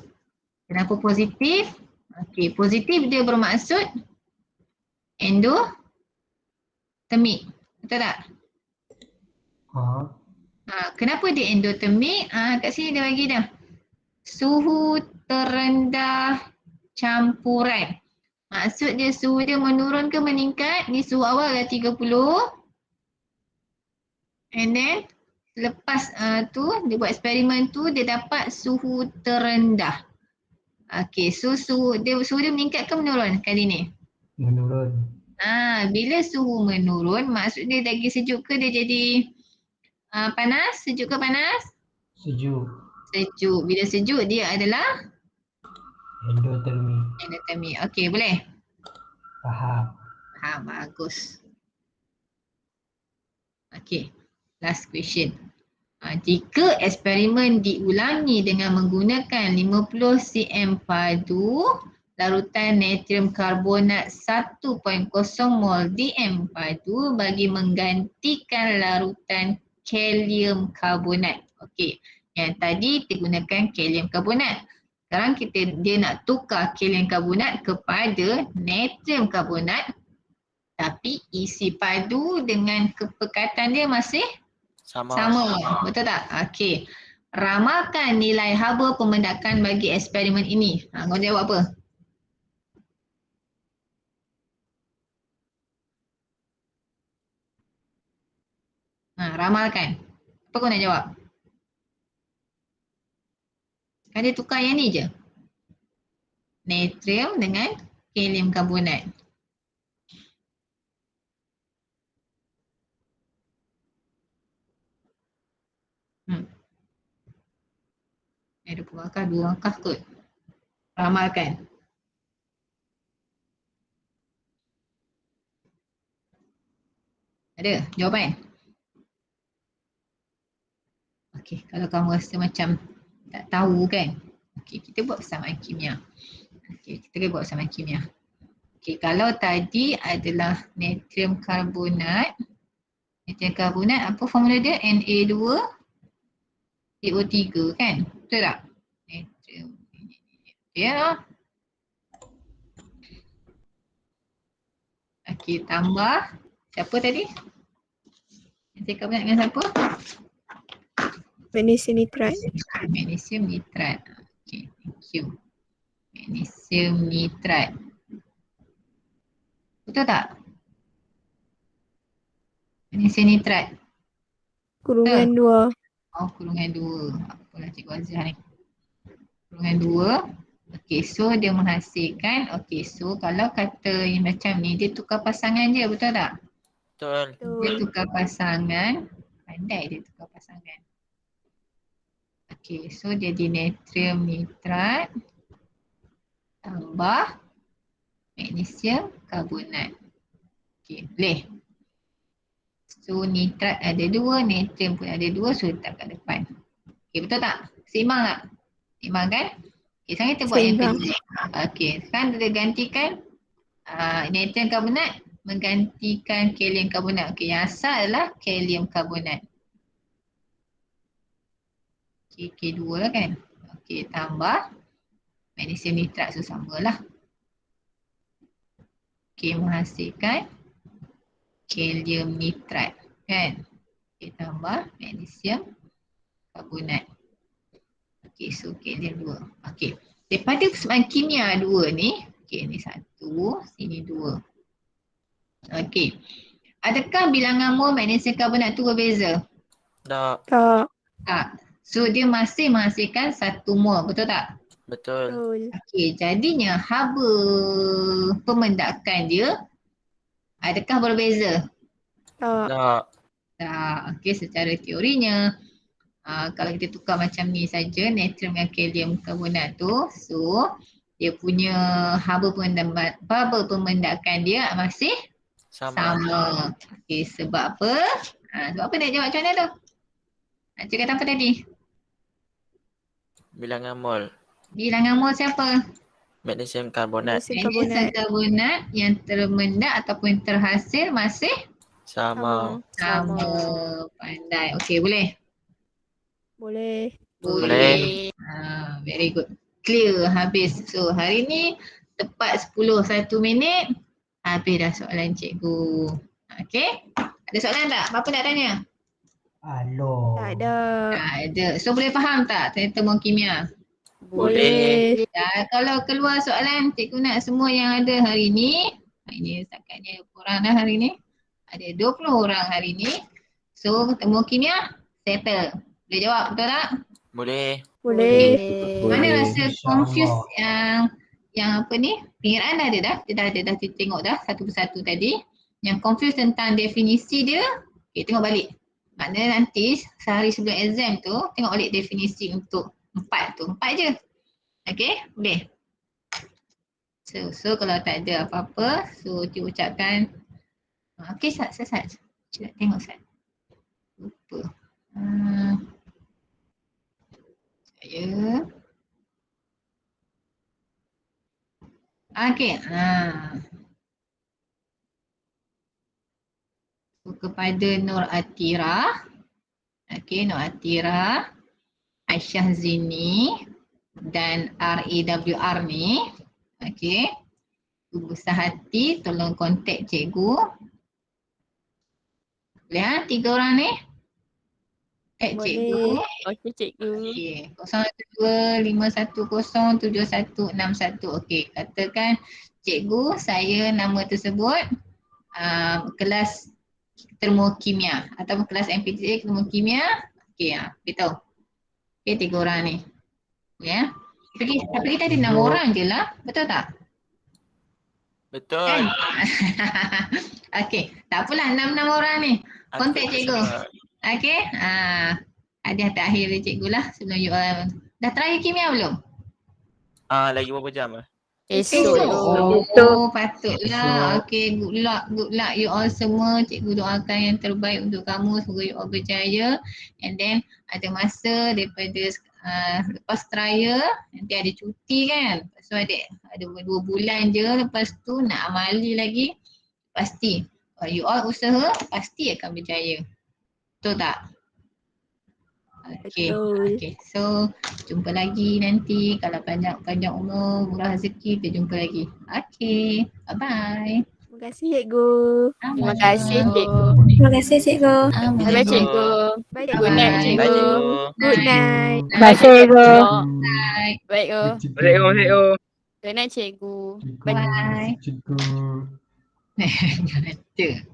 Kenapa positif? Okay, positif dia bermaksud endotermik. Betul tak? Kenapa dia endotermik? Kat sini dia bagi dah. Suhu terendah campuran. Maksud dia suhu dia menurun ke meningkat? Ni suhu awal dah 30. And then lepas tu dia buat eksperimen tu dia dapat suhu terendah. Okay, so suhu dia meningkat ke menurun kali ni? Menurun. Bila suhu menurun maksud dia lagi sejuk ke dia jadi panas? Sejuk ke panas? Sejuk. Sejuk. Bila sejuk dia adalah Endotermi. endotermi. Okey, boleh? Faham. Bagus. Okey, last question. Jika eksperimen diulangi dengan menggunakan 50 cm padu larutan natrium karbonat 1.0 mol DM padu bagi menggantikan larutan kalium karbonat. Okey, yang tadi digunakan kalium karbonat. Sekarang dia nak tukar kalium karbonat kepada natrium karbonat tapi isi padu dengan kepekatan dia masih sama. Betul tak? Okey. Ramalkan nilai haba pemendakan bagi eksperimen ini. Kau jawab apa? Ramalkan. Apa kau nak jawab? Kan dia tukar yang ni je. Natrium dengan kalium karbonat. Ada pun dua angkah kot. Ramalkan. Ada jawapan? Okey, kalau kamu rasa macam tak tahu kan. Okey, kita buat persamaan kimia. Okey, kita buat persamaan kimia. Okey, kalau tadi adalah natrium karbonat. Natrium karbonat apa formula dia? Na2 CO3 kan? Betul tak? Natrium. Ya. Okey, tambah siapa tadi? Natrium karbonat dengan siapa? Magnesium nitrat. Magnesium nitrat. Okey, thank you. Magnesium nitrat. Betul tak? Magnesium nitrat. Kurungan 2. Kurungan 2. Apalah Cikgu Azhar ni. Kurungan 2. Okey, so dia menghasilkan. Okey, so kalau kata yang macam ni, dia tukar pasangan je, betul tak? Betul. Dia tukar pasangan. Pandai dia tukar pasangan. Okey, so jadi natrium nitrat tambah magnesium karbonat. Okey, boleh. So nitrat ada 2, natrium pun ada 2, so letak kat depan. Okey, betul tak? Seimbang tak? Seimbang kan? Okey, sekarang kita buat yang kedua. Okey, sekarang kita gantikan natrium karbonat menggantikan kalium karbonat. Okey, yang asal adalah kalium karbonat. K2 lah kan. Okey, tambah magnesium nitrat, so samalah. Okey, menghasilkan kalium nitrat kan. Okey, tambah magnesium karbonat. Okey, so kalium 2. Okey, daripada persamaan kimia 2 ni, okey ni 1, sini 2. Okey, adakah bilangan mol magnesium karbonat tu berbeza? Tak. Tak. So dia masih menghasilkan 1 mol, betul tak? Betul. Okey, jadinya haba pemendakan dia adakah berbeza? Tak. Tak. Okey, secara teorinya Kalau kita tukar macam ni saja, natrium dengan kalium karbonat tu, so dia punya haba pemendakan dia masih sama. Okey, sebab apa? Sebab apa nak jawab macam mana tu? Nak cakap apa tadi? Bilangan mol. Bilangan mol siapa? Magnesium karbonat. Magnesium karbonat yang termendak ataupun terhasil masih Sama. sama. Pandai. Okey, boleh? Boleh. Boleh. Very good. Clear, habis. So hari ni tepat 10:01 habis dah soalan cikgu. Okey? Ada soalan tak? Apa nak tanya? Aloh. Tak ada. Tak ada. So boleh faham tak termokimia? Boleh. Kalau keluar soalan, cikgu nak semua yang ada hari ni. Hari ni setakat orang dah hari ni. Ada 20 orang hari ni. So termokimia settle. Boleh jawab betul tak? Boleh. Boleh. Mana Boleh. rasa confuse yang apa ni? Pengira anda ada dah. Dah tengok dah satu persatu tadi. Yang confuse tentang definisi dia. Okay, tengok balik. Maknanya nanti sehari sebelum exam tu tengok balik definisi untuk 4 tu. 4 je. Okay, boleh. So kalau tak ada apa-apa, so cikgu ucapkan. Okay, Sat. Cikgu tengok Sat. Lupa. Ya. Okay. So, kepada Nur Atira. Okay, Nur Atira. Aisyah Zini dan RAWR ni. Okay. Besar hati tolong kontak cikgu. Boleh 3 orang ni? Cikgu. Okey cikgu. Okey. 0251071161. Okey. Katakan cikgu saya nama tersebut kelas termokimia ataupun kelas MPTA termokimia. Okey, beritahu. Okey, 3 orang ni. Ya. Tapi kita ada 6 orang je lah. Betul tak? Betul. Kan? Okey, tak apalah 6 orang ni. Kontak cikgu. Okey. Hadiah terakhir dari cikgu lah sebelum you all. Dah terakhir kimia belum? Lagi berapa jam ah? Esok. Oh, patutlah. Okey, good luck you all semua. Cikgu doakan yang terbaik untuk kamu. Semoga you all berjaya. And then ada masa daripada lepas trial nanti ada cuti kan. So ada 2 bulan je, lepas tu nak amali lagi. Pasti you all usaha pasti akan berjaya. Betul tak? Okay. So jumpa lagi nanti kalau panjang umur, murah rezeki, kita jumpa lagi. Okay. Bye-bye. Terima kasih cikgu. Terima kasih cikgu. Terima kasih cikgu. Bye cikgu. Bye Good night cikgu. Bye cikgu. Good night. Bye cikgu. Bye. Baik oh. Cikgu. Good night cikgu. Bye. Cikgu. Ada.